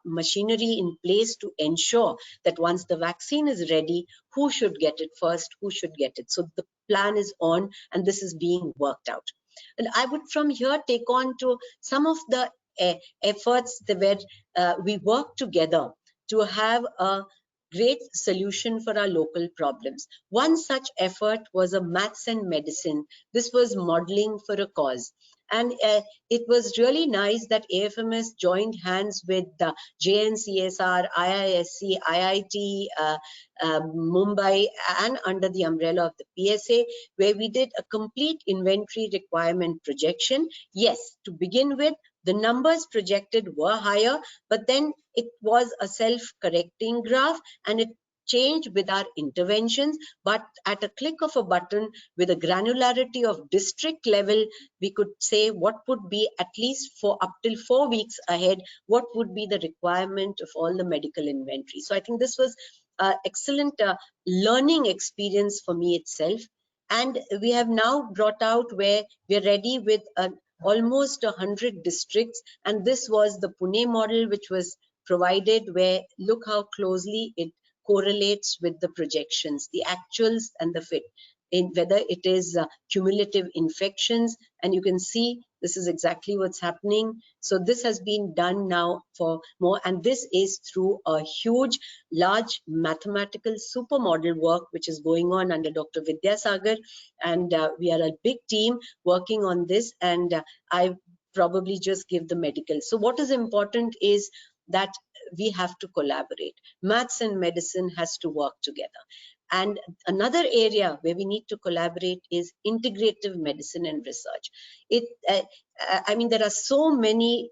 machinery in place to ensure that once the vaccine is ready, who should get it first, who should get it. So the plan is on, and this is being worked out. And I would from here take on to some of the efforts where we work together to have a great solution for our local problems. One such effort was a maths and medicine. This was modeling for a cause. And it was really nice that AFMS joined hands with JNCSR, IISc, IIT, Mumbai, and under the umbrella of the PSA, where we did a complete inventory requirement projection. Yes, to begin with, the numbers projected were higher, but then it was a self-correcting graph, and it changed with our interventions. But at a click of a button, with a granularity of district level, we could say what would be, at least for up till 4 weeks ahead, what would be the requirement of all the medical inventory. So I think this was excellent learning experience for me itself. And we have now brought out where we're ready with almost 100 districts. And this was the Pune model, which was provided, where look how closely it correlates with the projections, the actuals and the fit, in whether it is cumulative infections. And you can see this is exactly what's happening. So this has been done now for more, and this is through a huge, large mathematical supermodel work which is going on under Dr. Vidyasagar, and we are a big team working on this, and I probably just give the medical. So what is important is that we have to collaborate. Maths and medicine has to work together. And another area where we need to collaborate is integrative medicine and research. I mean, there are so many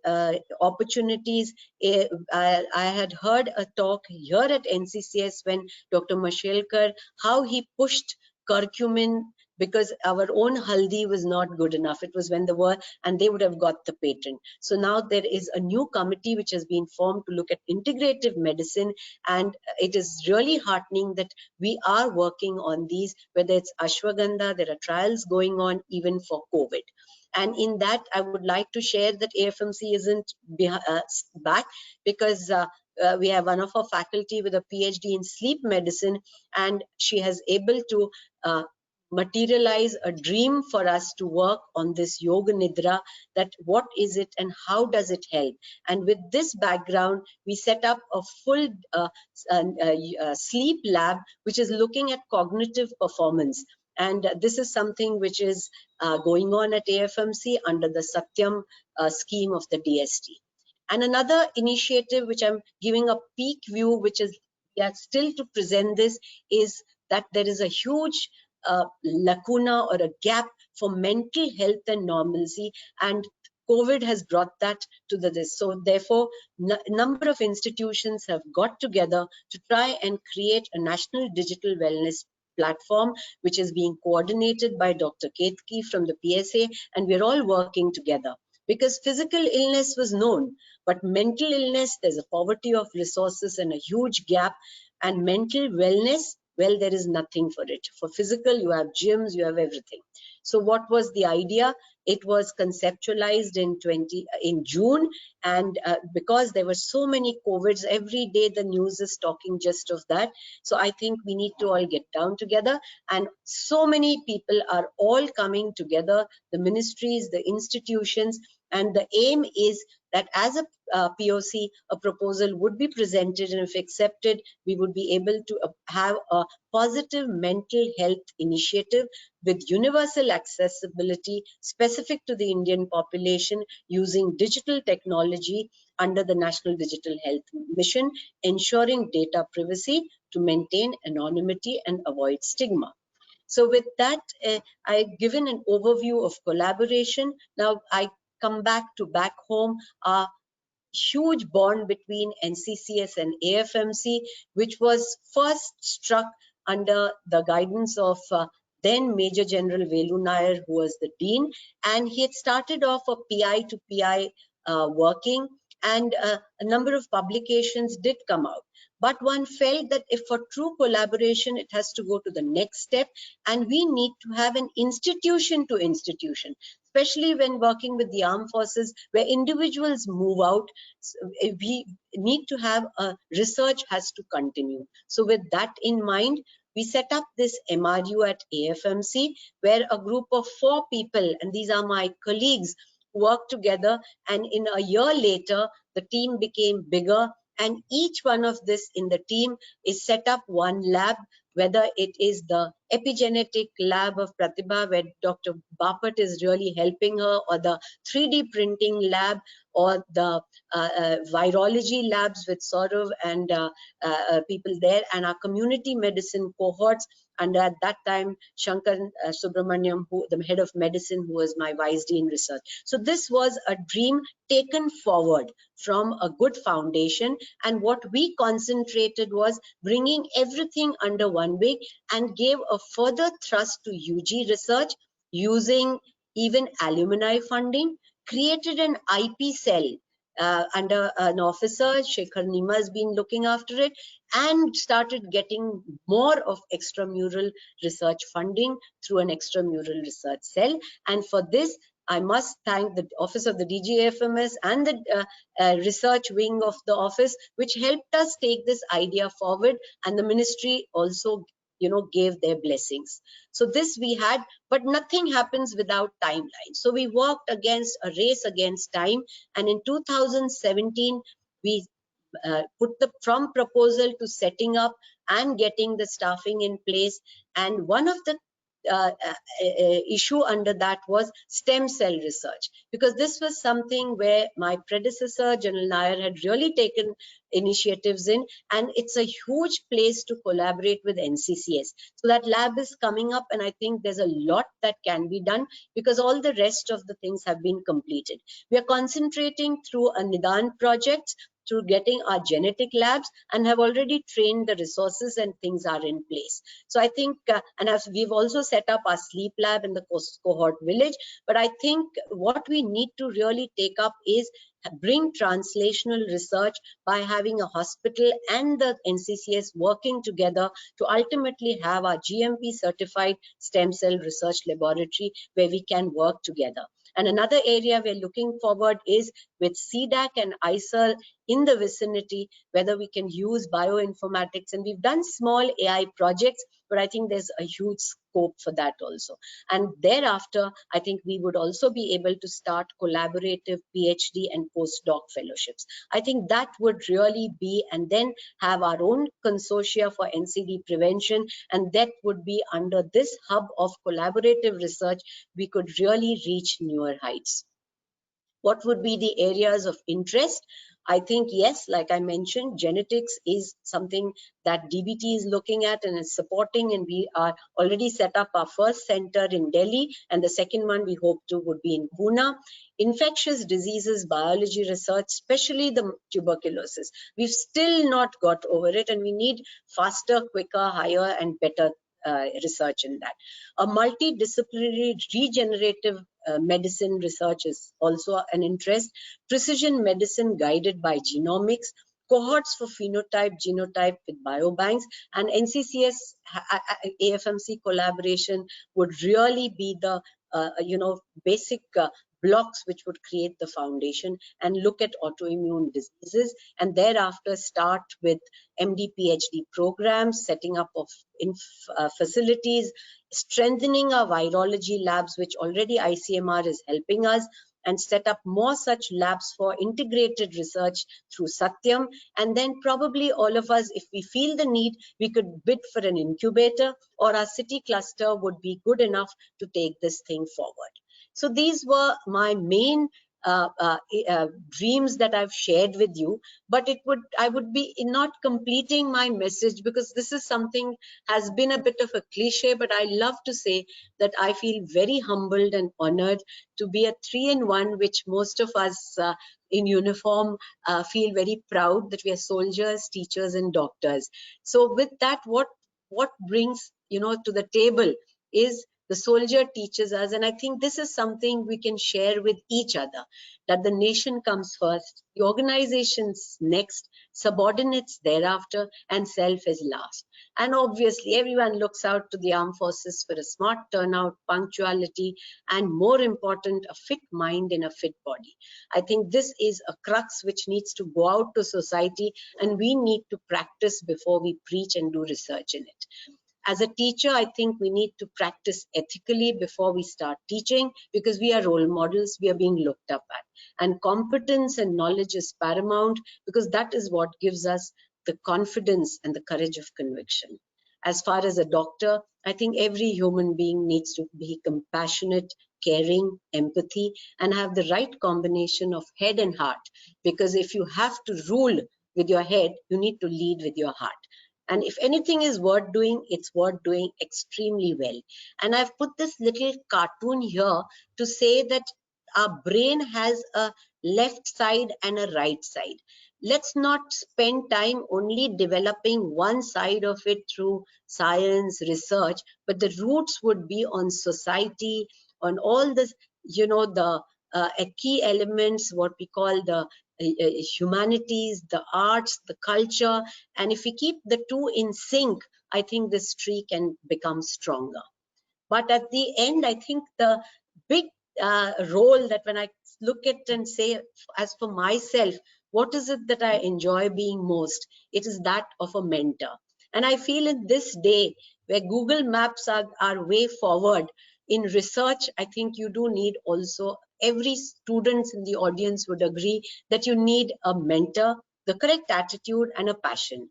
opportunities. I had heard a talk here at NCCS when Dr. Mashelkar, how he pushed curcumin because our own haldi was not good enough. It was when they were, and they would have got the patent. So now there is a new committee which has been formed to look at integrative medicine, and it is really heartening that we are working on these, whether it's ashwagandha, there are trials going on even for COVID. And in that, I would like to share that AFMC isn't back, because we have one of our faculty with a PhD in sleep medicine, and she has able to materialize a dream for us to work on this yoga nidra, that what is it and how does it help. And with this background, we set up a full sleep lab which is looking at cognitive performance. And this is something which is going on at AFMC under the Satyam scheme of the DST. And another initiative which I'm giving a peak view, which is still to present this, is that there is a huge lacuna or a gap for mental health and normalcy, and COVID has brought that to this. So therefore, number of institutions have got together to try and create a national digital wellness platform, which is being coordinated by Dr. Ketki from the PSA, and we're all working together. Because physical illness was known, but mental illness, there's a poverty of resources and a huge gap. And mental wellness, well, there is nothing for it. For physical, you have gyms, you have everything. So what was the idea? It was conceptualized in June, and because there were so many COVIDs, every day the news is talking just of that. So I think we need to all get down together, and so many people are all coming together, the ministries, the institutions, and the aim is that as a POC, a proposal would be presented, and if accepted, we would be able to have a positive mental health initiative with universal accessibility specific to the Indian population using digital technology under the National Digital Health Mission, ensuring data privacy to maintain anonymity and avoid stigma. So with that, I've given an overview of collaboration. Now I come back home, huge bond between NCCS and AFMC, which was first struck under the guidance of then Major General Velu Nair, who was the Dean, and he had started off a PI to PI working, and a number of publications did come out. But one felt that if for true collaboration, it has to go to the next step, and we need to have an institution to institution, especially when working with the armed forces where individuals move out. We need to have a research has to continue. So with that in mind, we set up this MRU at AFMC, where a group of 4 people, and these are my colleagues, worked together, and in a year later, the team became bigger, and each one of this in the team is set up one lab whether it is the epigenetic lab of Pratibha, where Dr. Bapat is really helping her, or the 3D printing lab, or the virology labs with Saurav and people there, and our community medicine cohorts. And at that time, Shankar Subramaniam, the head of medicine, who was my vice dean research. So this was a dream taken forward from a good foundation. And what we concentrated was bringing everything under one wing, and gave a further thrust to UG research using even alumni funding, created an IP cell under an officer, Shekhar Nima has been looking after it, and started getting more of extramural research funding through an extramural research cell. And for this, I must thank the Office of the DGFMS and the research wing of the office, which helped us take this idea forward, and the ministry also gave their blessings. So this we had, but nothing happens without timeline. So we worked against a race against time, and in 2017 we put from proposal to setting up and getting the staffing in place. And one of the issue under that was stem cell research, because this was something where my predecessor, General Nair, had really taken initiatives in, and it's a huge place to collaborate with NCCS. So that lab is coming up, and I think there's a lot that can be done, because all the rest of the things have been completed. We are concentrating through a Nidan project, through getting our genetic labs, and have already trained the resources, and things are in place. So I think, and as we've also set up our sleep lab in the cohort village, but I think what we need to really take up is bring translational research by having a hospital and the NCCS working together to ultimately have our GMP certified stem cell research laboratory where we can work together. And another area we're looking forward is with CDAC and ISER in the vicinity, whether we can use bioinformatics. And we've done small AI projects, but I think there's a huge scope for that also. And thereafter, I think we would also be able to start collaborative PhD and postdoc fellowships. I think that would really be, and then have our own consortia for NCD prevention, and that would be under this hub of collaborative research, we could really reach newer heights. What would be the areas of interest? I think, yes, like I mentioned, genetics is something that DBT is looking at and is supporting, and we are already set up our first center in Delhi, and the second one we hope to would be in Pune. Infectious diseases biology research, especially the tuberculosis, we've still not got over it, and we need faster, quicker, higher, and better research in that. A multidisciplinary regenerative medicine research is also an interest. Precision medicine guided by genomics, cohorts for phenotype, genotype with biobanks, and NCCS AFMC collaboration would really be the basic blocks which would create the foundation, and look at autoimmune diseases, and thereafter start with MD PhD programs, setting up of facilities, strengthening our virology labs, which already ICMR is helping us, and set up more such labs for integrated research through Satyam. And then probably all of us, if we feel the need, we could bid for an incubator, or our city cluster would be good enough to take this thing forward. So these were my main dreams that I've shared with you, but I would be not completing my message, because this is something has been a bit of a cliche, but I love to say that I feel very humbled and honored to be a 3-in-1, which most of us in uniform feel very proud that we are soldiers, teachers, and doctors. So with that, what brings to the table is the soldier teaches us, and I think this is something we can share with each other, that the nation comes first, the organization's next, subordinates thereafter, and self is last. And obviously everyone looks out to the armed forces for a smart turnout, punctuality, and more important, a fit mind in a fit body. I think this is a crux which needs to go out to society, and we need to practice before we preach and do research in it. As a teacher, I think we need to practice ethically before we start teaching, because we are role models, we are being looked up at. And competence and knowledge is paramount, because that is what gives us the confidence and the courage of conviction. As far as a doctor, I think every human being needs to be compassionate, caring, empathy, and have the right combination of head and heart. Because if you have to rule with your head, you need to lead with your heart. And if anything is worth doing, it's worth doing extremely well. And I've put this little cartoon here to say that our brain has a left side and a right side. Let's not spend time only developing one side of it through science, research, but the roots would be on society, on all this, the key elements, what we call the humanities, the arts, the culture. And if we keep the two in sync, I think this tree can become stronger. But at the end, I think the big role that when I look at and say, as for myself, what is it that I enjoy being most? It is that of a mentor. And I feel in this day where Google Maps are way forward in research, I think you do need also, every student in the audience would agree that you need a mentor, the correct attitude and a passion.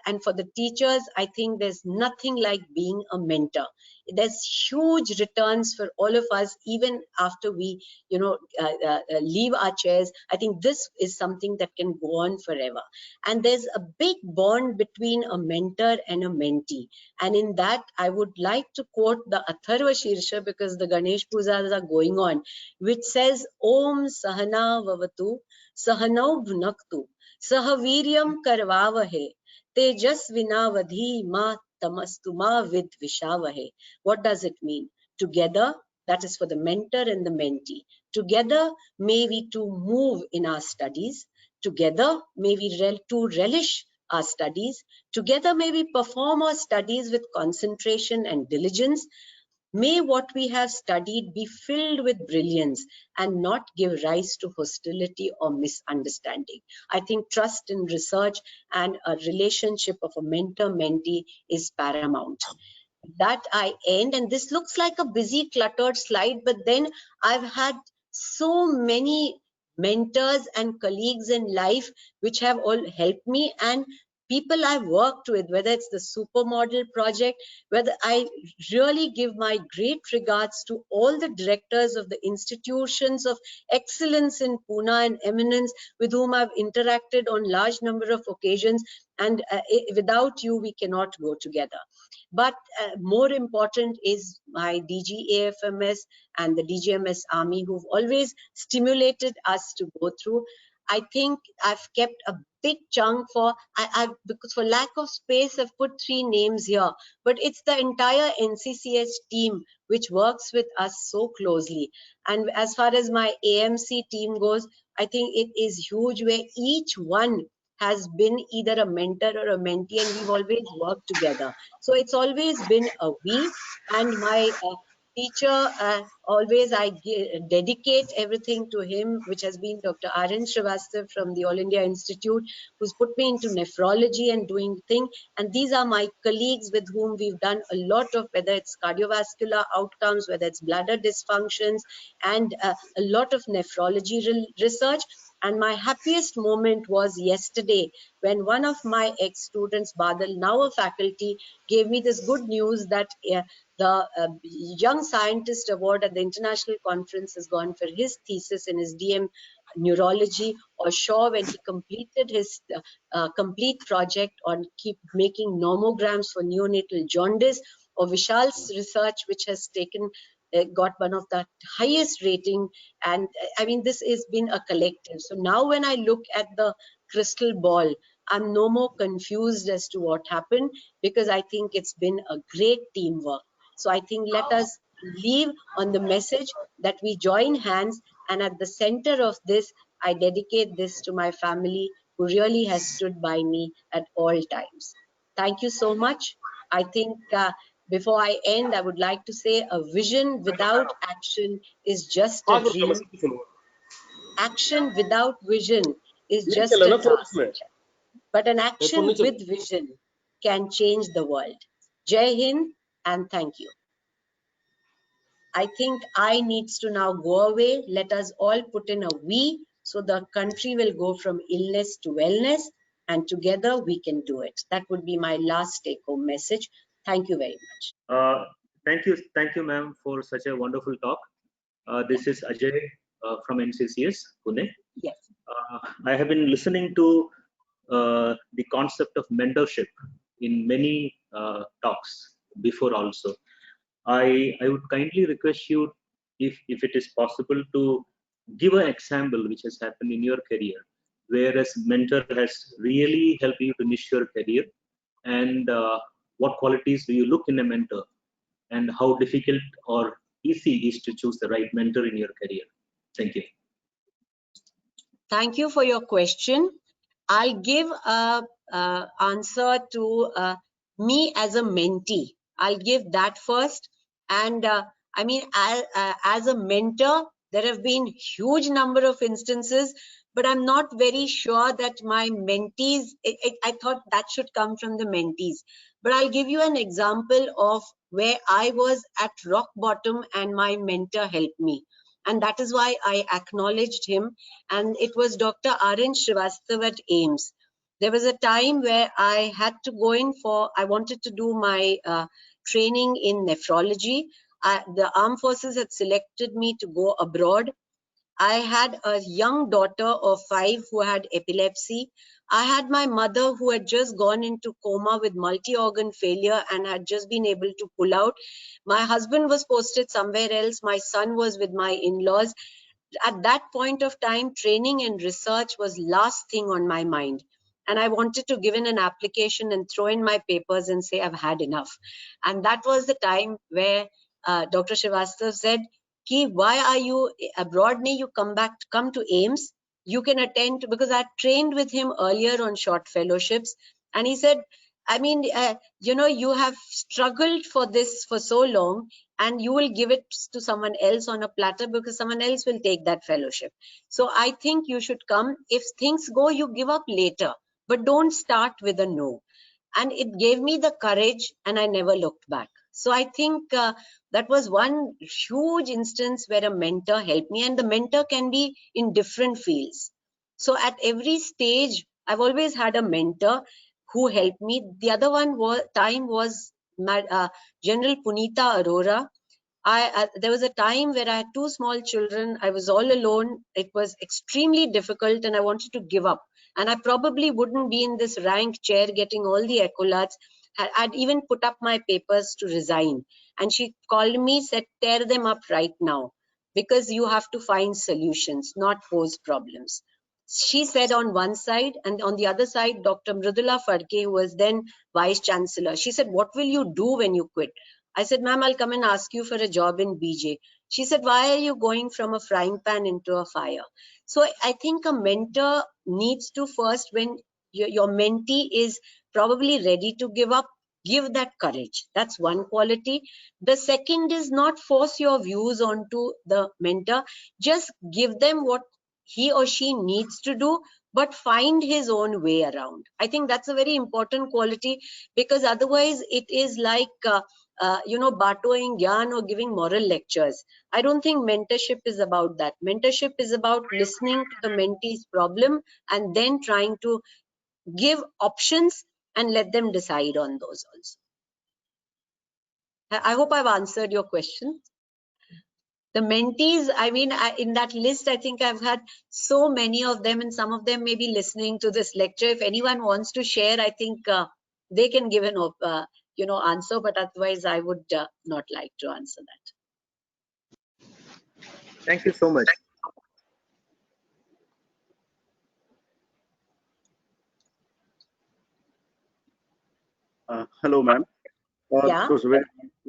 And for the teachers, I think there's nothing like being a mentor. There's huge returns for all of us, even after we, leave our chairs. I think this is something that can go on forever. And there's a big bond between a mentor and a mentee. And in that, I would like to quote the Atharva Shirsha, because the Ganesh Pujas are going on, which says, Om Sahana Vavatu, Sahanau Bhunaktu, Sahaviryam Karvavahe, Tejasvinavadhi ma tamastuma vid vishavahe. What does it mean? Together, that is for the mentor and the mentee. Together, may we to move in our studies. Together, may we to relish our studies. Together, may we perform our studies with concentration and diligence. May what we have studied be filled with brilliance and not give rise to hostility or misunderstanding. I think trust in research and a relationship of a mentor-mentee is paramount. That I end, and this looks like a busy, cluttered slide, but then I've had so many mentors and colleagues in life which have all helped me, and people I've worked with, whether it's the Supermodel project, whether I really give my great regards to all the directors of the institutions of excellence in Pune and eminence with whom I've interacted on large number of occasions, and without you, we cannot go together. But more important is my DG AFMS and the DGMS Army, who've always stimulated us to go through. I think I've kept a big chunk because for lack of space, I've put 3 names here, but it's the entire NCCS team which works with us so closely. And as far as my AMC team goes, I think it is huge, where each one has been either a mentor or a mentee, and we've always worked together. So it's always been a we, and my teacher, always I dedicate everything to him, which has been Dr. R.N. Srivastav from the All India Institute, who's put me into nephrology and doing things. And these are my colleagues with whom we've done a lot of, whether it's cardiovascular outcomes, whether it's bladder dysfunctions, and a lot of nephrology research. And my happiest moment was yesterday when one of my ex-students, Badal, now a faculty, gave me this good news that the Young Scientist Award at the International Conference has gone for his thesis in his DM neurology, or Shaw, when he completed his complete project on keep making nomograms for neonatal jaundice, or Vishal's research, which has taken got one of the highest rating. And I mean, this has been a collective. So now when I look at the crystal ball, I'm no more confused as to what happened, because I think it's been a great teamwork. So I think let us leave on the message that we join hands, and at the center of this, I dedicate this to my family, who really has stood by me at all times. Thank you so much. I think before I end, I would like to say a vision without action is just a dream. Action without vision is just a task. But an action with vision can change the world. Jai Hind, and thank you. I think I needs to now go away. Let us all put in a we, so the country will go from illness to wellness. and together we can do it. That would be my last take-home message. Thank you very much. Thank you, ma'am, for such a wonderful talk. This is Ajay from NCCS, Pune. Yes. I have been listening to the concept of mentorship in many talks before also. I would kindly request you, if it is possible, to give an example which has happened in your career, whereas mentor has really helped you to niche your career, and what qualities do you look in a mentor, and how difficult or easy is to choose the right mentor in your career. Thank you. Thank you for your question. I'll give a answer to me as a mentee. I'll give that first. And I mean, as a mentor, there have been huge number of instances, but I'm not very sure that my mentees, I thought that should come from the mentees. But I'll give you an example of where I was at rock bottom and my mentor helped me. And that is why I acknowledged him. And it was Dr. R.N. Srivastava at AIIMS. There was a time where I had to go in for, I wanted to do my training in nephrology. The armed forces had selected me to go abroad. I had a young daughter of 5 who had epilepsy. I had my mother who had just gone into coma with multi-organ failure and had just been able to pull out. My husband was posted somewhere else. My son was with my in-laws. At that point of time, training and research was last thing on my mind. And I wanted to give in an application and throw in my papers and say, I've had enough. And that was the time where Dr. Srivastava said, Ki, why are you abroad? May you come to AIIMS. You can attend, because I trained with him earlier on short fellowships. And he said, I mean, you know, you have struggled for this for so long, and you will give it to someone else on a platter because someone else will take that fellowship. So I think you should come. If things go, you give up later, but don't start with a no. And it gave me the courage, and I never looked back. So I think that was one huge instance where a mentor helped me, and the mentor can be in different fields. So at every stage, I've always had a mentor who helped me. The other one was General Punita Arora. There was a time where I had 2 small children. I was all alone. It was extremely difficult, and I wanted to give up. And I probably wouldn't be in this rank chair getting all the accolades. I'd even put up my papers to resign. And she called me, said, tear them up right now, because you have to find solutions, not pose problems. She said on one side, and on the other side, Dr. Mridula Phadke, who was then Vice Chancellor, she said, what will you do when you quit? I said, ma'am, I'll come and ask you for a job in BJ. She said, why are you going from a frying pan into a fire? So I think a mentor needs to first, when your mentee is probably ready to give up, give that courage. That's one quality. The second is not force your views onto the mentor. Just give them what he or she needs to do, but find his own way around. I think that's a very important quality, because otherwise it is like, you know, batoing gyan or giving moral lectures. I don't think mentorship is about that. Mentorship is about listening to the mentee's problem and then trying to give options and let them decide on those also. I hope I've answered your question. The mentees, I mean, in that list, I think I've had so many of them, and some of them may be listening to this lecture. If anyone wants to share, I think they can give an you know, answer, but otherwise I would not like to answer that. Thank you so much. Hello, ma'am. Yeah. It was a very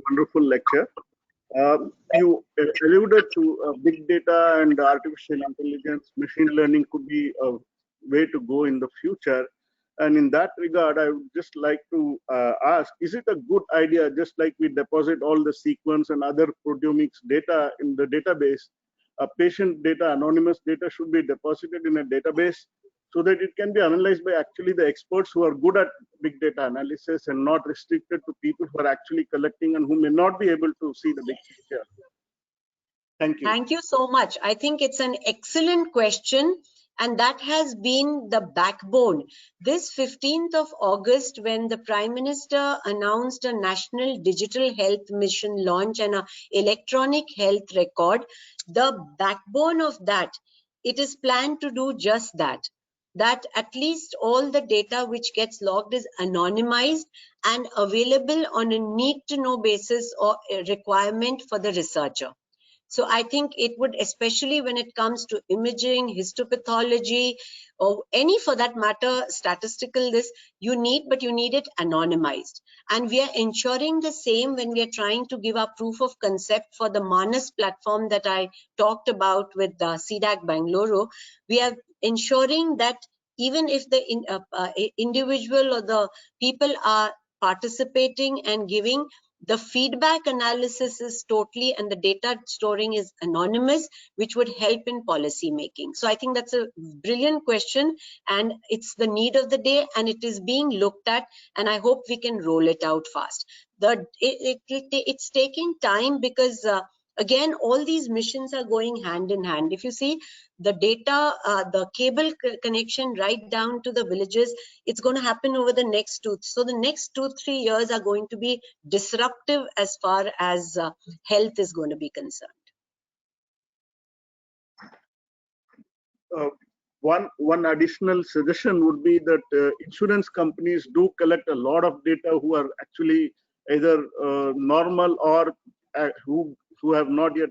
wonderful lecture. You alluded to big data and artificial intelligence, machine learning could be a way to go in the future. And in that regard, I would just like to ask, is it a good idea, just like we deposit all the sequence and other proteomics data in the database, patient data, anonymous data should be deposited in a database so that it can be analyzed by actually the experts who are good at big data analysis and not restricted to people who are actually collecting and who may not be able to see the big picture. Thank you. Thank you so much. I think it's an excellent question. And that has been the backbone. This 15th of August, when the Prime Minister announced a National Digital Health Mission launch and an electronic health record, the backbone of that, it is planned to do just that. That at least all the data which gets logged is anonymized and available on a need-to-know basis or a requirement for the researcher. So I think it would, especially when it comes to imaging, histopathology, or any for that matter, statistical this, you need it anonymized. And we are ensuring the same when we are trying to give our proof of concept for the Manas platform that I talked about with the CDAC Bangalore. We are ensuring that even if the individual or the people are participating and giving, the feedback analysis is totally, and the data storing is anonymous, which would help in policy making. So I think that's a brilliant question, and it's the need of the day, and it is being looked at, and I hope we can roll it out fast. It's taking time because again, all these missions are going hand in hand. If you see the data, the cable connection right down to the villages, it's going to happen over the next so the next 2-3 years are going to be disruptive as far as health is going to be concerned. One additional suggestion would be that insurance companies do collect a lot of data who are actually either normal or who have not yet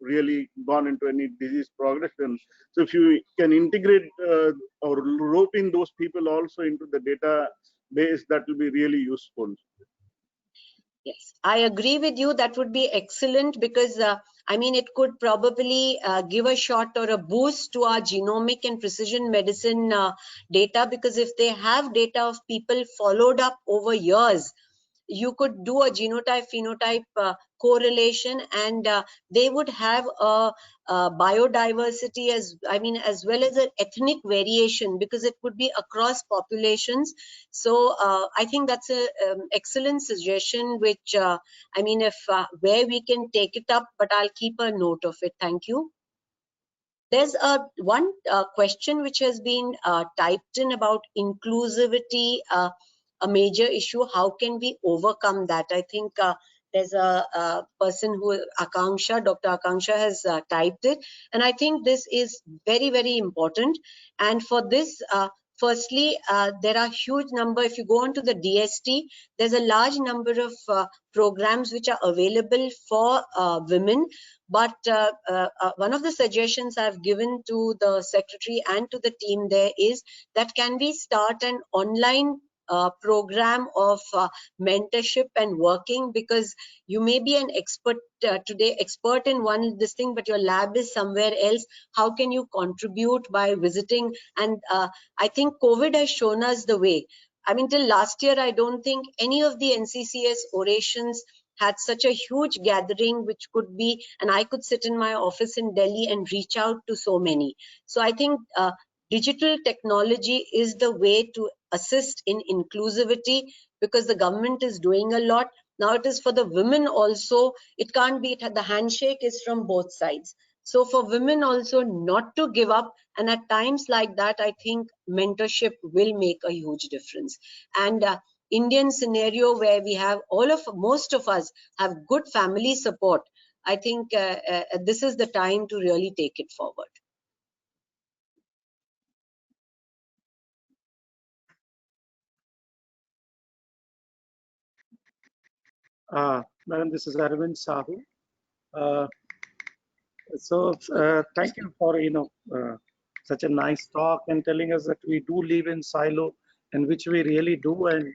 really gone into any disease progression. So if you can integrate or rope in those people also into the database, that will be really useful. Yes, I agree with you. That would be excellent because I mean, it could probably give a shot or a boost to our genomic and precision medicine data, because if they have data of people followed up over years, you could do a genotype phenotype correlation, and they would have a biodiversity as well as an ethnic variation, because it would be across populations. So I think that's a excellent suggestion, which I mean, if where we can take it up, but I'll keep a note of it. Thank you. There's one question which has been typed in about inclusivity, a major issue. How can we overcome that? I think there's a person who, Dr. Akanksha has typed it. And I think this is very, very important. And for this, firstly, there are huge number. If you go onto the DST, there's a large number of programs which are available for women. But one of the suggestions I've given to the secretary and to the team there is that can we start an online program of mentorship and working, because you may be an expert today, expert in this thing, but your lab is somewhere else. How can you contribute by visiting? And I think COVID has shown us the way. I mean, till last year, I don't think any of the NCCS orations had such a huge gathering, which could be, and I could sit in my office in Delhi and reach out to so many. So I think digital technology is the way to assist in inclusivity, because the government is doing a lot. Now it is for the women also. It can't be, the handshake is from both sides. So for women also not to give up. And at times like that, I think mentorship will make a huge difference. And Indian scenario where we have most of us have good family support, I think this is the time to really take it forward. Madam, this is Arvind Sahu. Thank you for such a nice talk and telling us that we do live in silo, and which we really do. And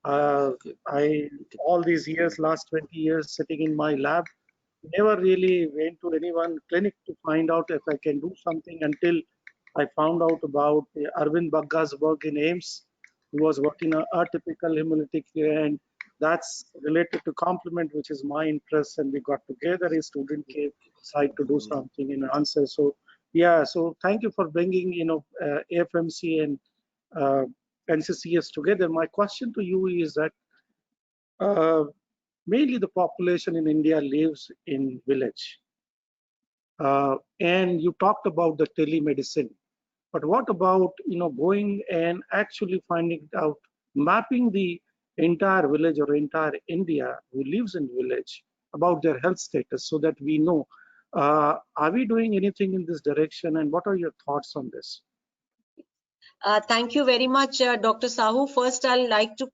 I all these years, last 20 years, sitting in my lab, never really went to anyone clinic to find out if I can do something, until I found out about Arvind Bagga's work in AIIMS. He was working on atypical hemolytic, and that's related to complement, which is my interest. And we got together, a student came side to do something in answer. So yeah, so thank you for bringing AFMC and NCCS together. My question to you is that mainly the population in India lives in village. And you talked about the telemedicine. But what about, going and actually finding out, mapping the entire village or entire India who lives in village about their health status so that we know, are we doing anything in this direction, and what are your thoughts on this? Thank you very much, Dr. Sahu. First, I'd like to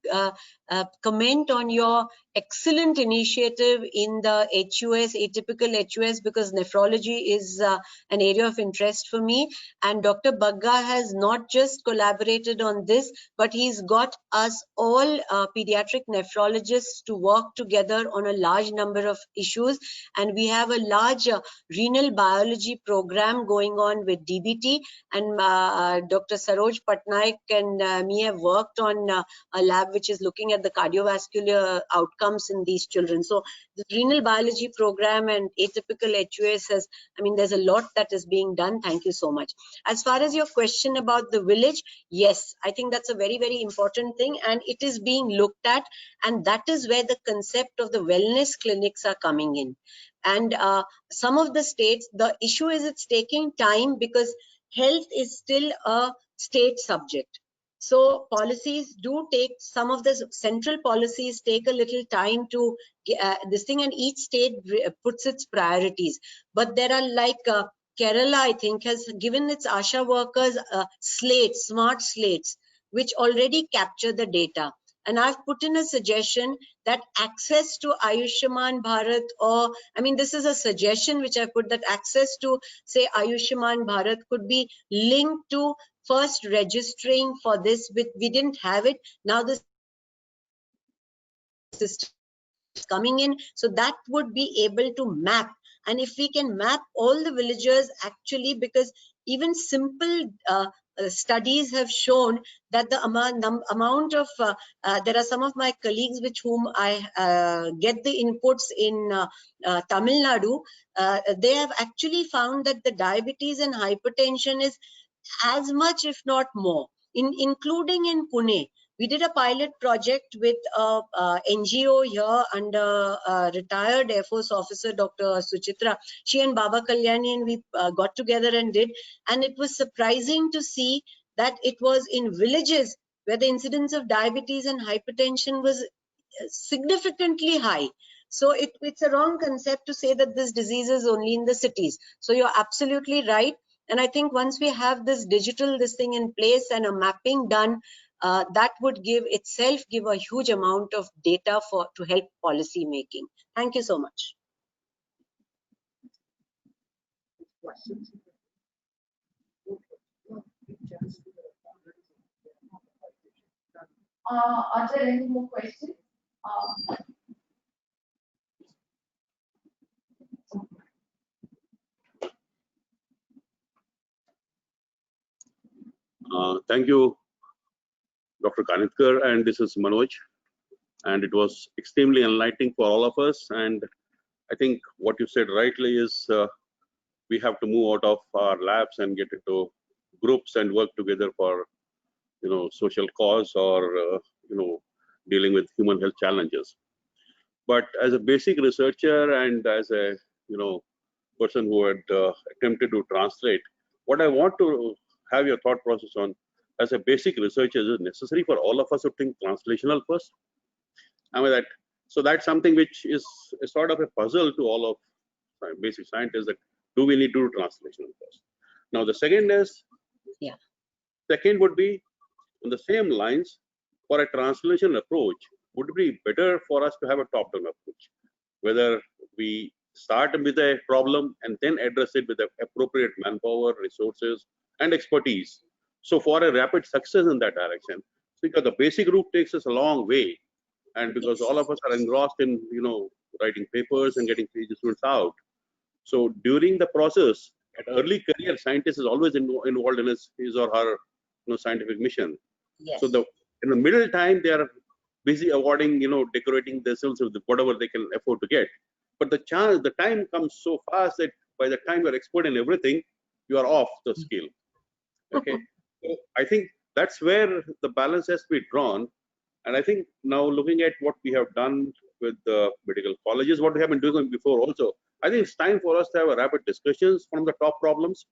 comment on your excellent initiative in the HUS, atypical HUS, because nephrology is an area of interest for me. And Dr. Bagga has not just collaborated on this, but he's got us all pediatric nephrologists to work together on a large number of issues. And we have a large renal biology program going on with DBT. And Dr. Saroj Patnaik and me have worked on a lab which is looking at the cardiovascular outcomes in these children. So the renal biology program and atypical HUS has, there's a lot that is being done. Thank you so much. As far as your question about the village, yes, I think that's a very, very important thing, and it is being looked at, and that is where the concept of the wellness clinics are coming in. And some of the states, the issue is it's taking time because health is still a state subject. So policies do take, some of the central policies take a little time to this thing, and each state puts its priorities. But there are like Kerala, I think, has given its ASHA workers slates, smart slates, which already capture the data. And I've put in a suggestion that access to Ayushman Bharat, or this is a suggestion which I put, that access to, say, Ayushman Bharat could be linked to first registering for this. We didn't have it. Now this system is coming in, so that would be able to map. And if we can map all the villagers, actually, because even simple studies have shown that the amount of, there are some of my colleagues with whom I get the inputs in Tamil Nadu, they have actually found that the diabetes and hypertension is as much, if not more, including in Pune. We did a pilot project with a NGO here under retired Air Force officer, Dr. Suchitra. She and Baba Kalyani and we got together and did. And it was surprising to see that it was in villages where the incidence of diabetes and hypertension was significantly high. So it's a wrong concept to say that this disease is only in the cities. So you're absolutely right. And I think once we have this digital, this thing in place and a mapping done, that would give a huge amount of data to help policy making. Thank you so much. Are there any more questions? Thank you, Dr. Kanitkar, and this is Manoj. And it was extremely enlightening for all of us. And I think what you said rightly is we have to move out of our labs and get into groups and work together for, social cause or, dealing with human health challenges. But as a basic researcher and as a, person who had attempted to translate, what I want to have your thought process on, as a basic researcher, is it necessary for all of us to think translational first? So that's something which is a sort of a puzzle to all of basic scientists, that do we need to do translational first? Now the second is, second would be on the same lines, for a translation approach, would it be better for us to have a top-down approach? Whether we start with a problem and then address it with the appropriate manpower, resources, and expertise. So for a rapid success in that direction, because the basic route takes us a long way, and because all of us are engrossed in, writing papers and getting PhD out. So during the process, at early career, scientist is always involved in his or her, scientific mission. Yes. So in the middle time, they are busy awarding, decorating themselves with whatever they can afford to get. But the time comes so fast that by the time you're expert in everything, you are off the scale. Okay. So I think that's where the balance has to be drawn. And I think now looking at what we have done with the medical colleges, what we have been doing before also, I think it's time for us to have a rapid discussions from the top problems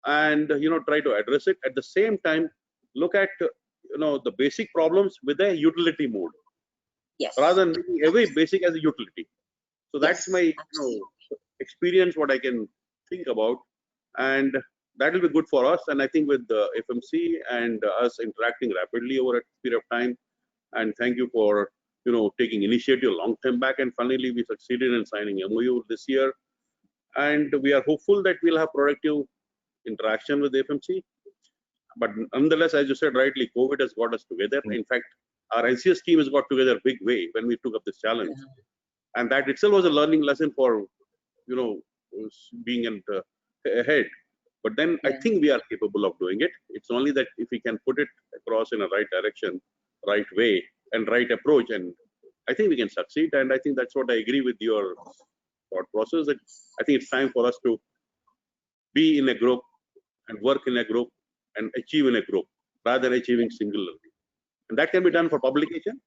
and try to address it. At the same time, look at the basic problems with a utility mode Yes. rather than making every basic as a utility. So that's Yes, my absolutely. experience, what I can think about, and that will be good for us. And I think with the FMC and us interacting rapidly over a period of time, and thank you for taking initiative long time back, and finally we succeeded in signing MOU this year, and we are hopeful that we'll have productive interaction with the FMC. But nonetheless, as you said rightly, COVID has got us together. In fact, our NCS team has got together a big way when we took up this challenge, and that itself was a learning lesson for being ahead. But then I think we are capable of doing it. It's only that if we can put it across in a right direction, right way, and right approach, and I think we can succeed. And I think that's what I agree with your thought process. That I think it's time for us to be in a group and work in a group and achieve in a group rather than achieving singularly. And that can be done for publication,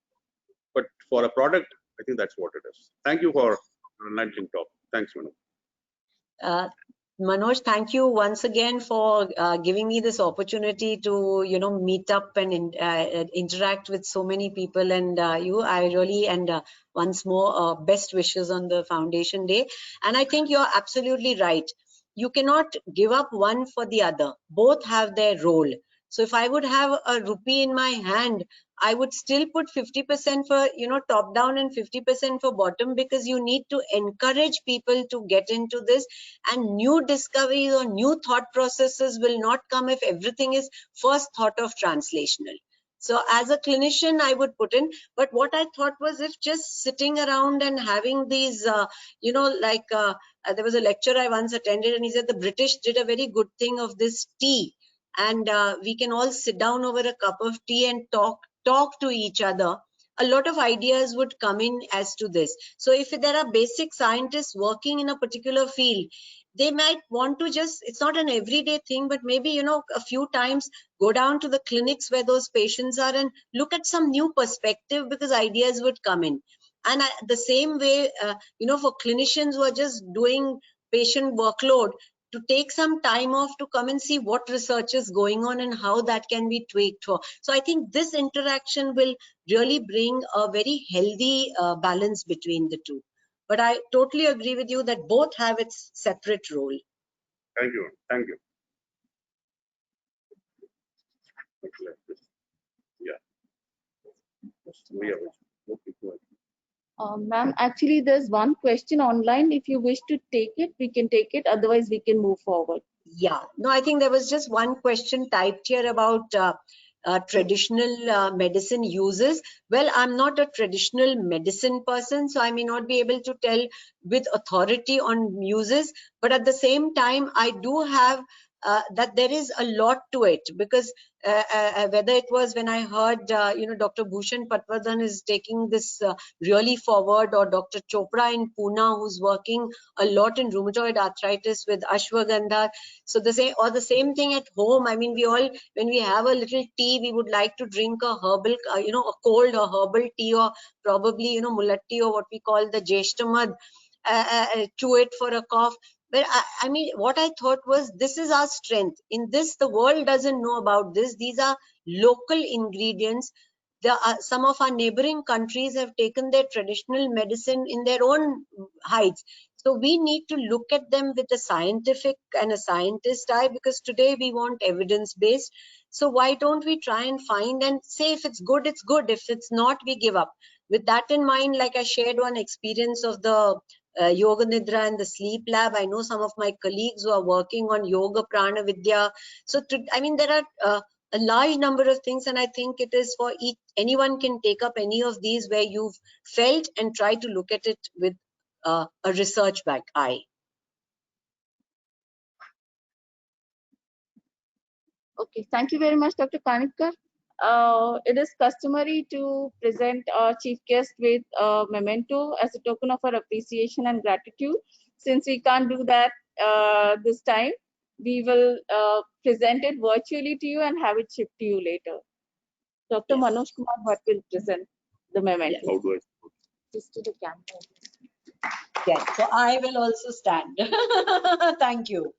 but for a product, I think that's what it is. Thank you for enlightening talk. Thanks, Manoj. Manoj, thank you once again for giving me this opportunity to, meet up and interact with so many people. And I really, and once more, best wishes on the Foundation Day. And I think you're absolutely right. You cannot give up one for the other. Both have their role. So if I would have a rupee in my hand, I would still put 50% for, top down and 50% for bottom, because you need to encourage people to get into this, and new discoveries or new thought processes will not come if everything is first thought of translational. So as a clinician, I would put in, but what I thought was, if just sitting around and having these, there was a lecture I once attended, and he said the British did a very good thing of this tea. And we can all sit down over a cup of tea and talk to each other. A lot of ideas would come in as to this. So if there are basic scientists working in a particular field, they might want to just, it's not an everyday thing, but maybe, a few times go down to the clinics where those patients are and look at some new perspective, because ideas would come in. And the same way, for clinicians who are just doing patient workload, to take some time off to come and see what research is going on and how that can be tweaked for. So I think this interaction will really bring a very healthy balance between the two. But I totally agree with you that both have its separate role. Thank you. Thank you. Ma'am, actually, there's one question online. If you wish to take it, we can take it. Otherwise, we can move forward. Yeah, no, I think there was just one question typed here about traditional medicine uses. Well, I'm not a traditional medicine person, so I may not be able to tell with authority on uses. But at the same time, I do have that there is a lot to it, because whether it was when I heard, Dr. Bhushan Patwardhan is taking this really forward, or Dr. Chopra in Pune, who's working a lot in rheumatoid arthritis with ashwagandha. So the same thing at home. I mean, we all, when we have a little tea, we would like to drink a herbal, a cold or herbal tea, or probably, mulatti, or what we call the jeshtamad, chew it for a cough. But I mean, what I thought was, this is our strength. In this, the world doesn't know about this. These are local ingredients. Some of our neighboring countries have taken their traditional medicine in their own heights. So we need to look at them with a scientific and a scientist eye, because today we want evidence-based. So why don't we try and find and say, if it's good, it's good. If it's not, we give up. With that in mind, like I shared one experience of the Yoga Nidra and the sleep lab. I know some of my colleagues who are working on Yoga Prana Vidya. So there are a large number of things, and I think it is for anyone can take up any of these where you've felt and try to look at it with a research back eye. Okay, thank you very much, Dr. Kanitkar. It is customary to present our chief guest with a memento as a token of our appreciation and gratitude. Since we can't do that this time, we will present it virtually to you and have it shipped to you later. Dr. Yes. Manoj Kumar Bhatt will present the memento. How do I? Just to the camera. Yes, so I will also stand. Thank you.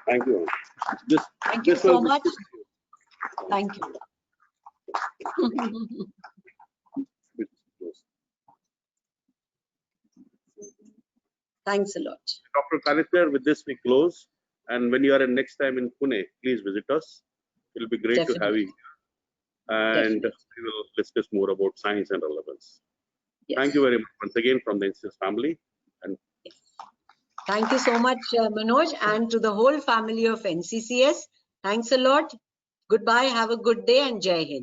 Thank you. Thank you this so was- much. Thank you. Thanks a lot. Dr. Kanitkar, with this we close. And when you are in next time in Pune, please visit us. It'll be great to have you. And we will discuss more about science and relevance. Yes. Thank you very much once again from the NCS family. And Yes. Thank you so much, Manoj, and to the whole family of NCCS. Thanks a lot. Goodbye. Have a good day and Jai Hind.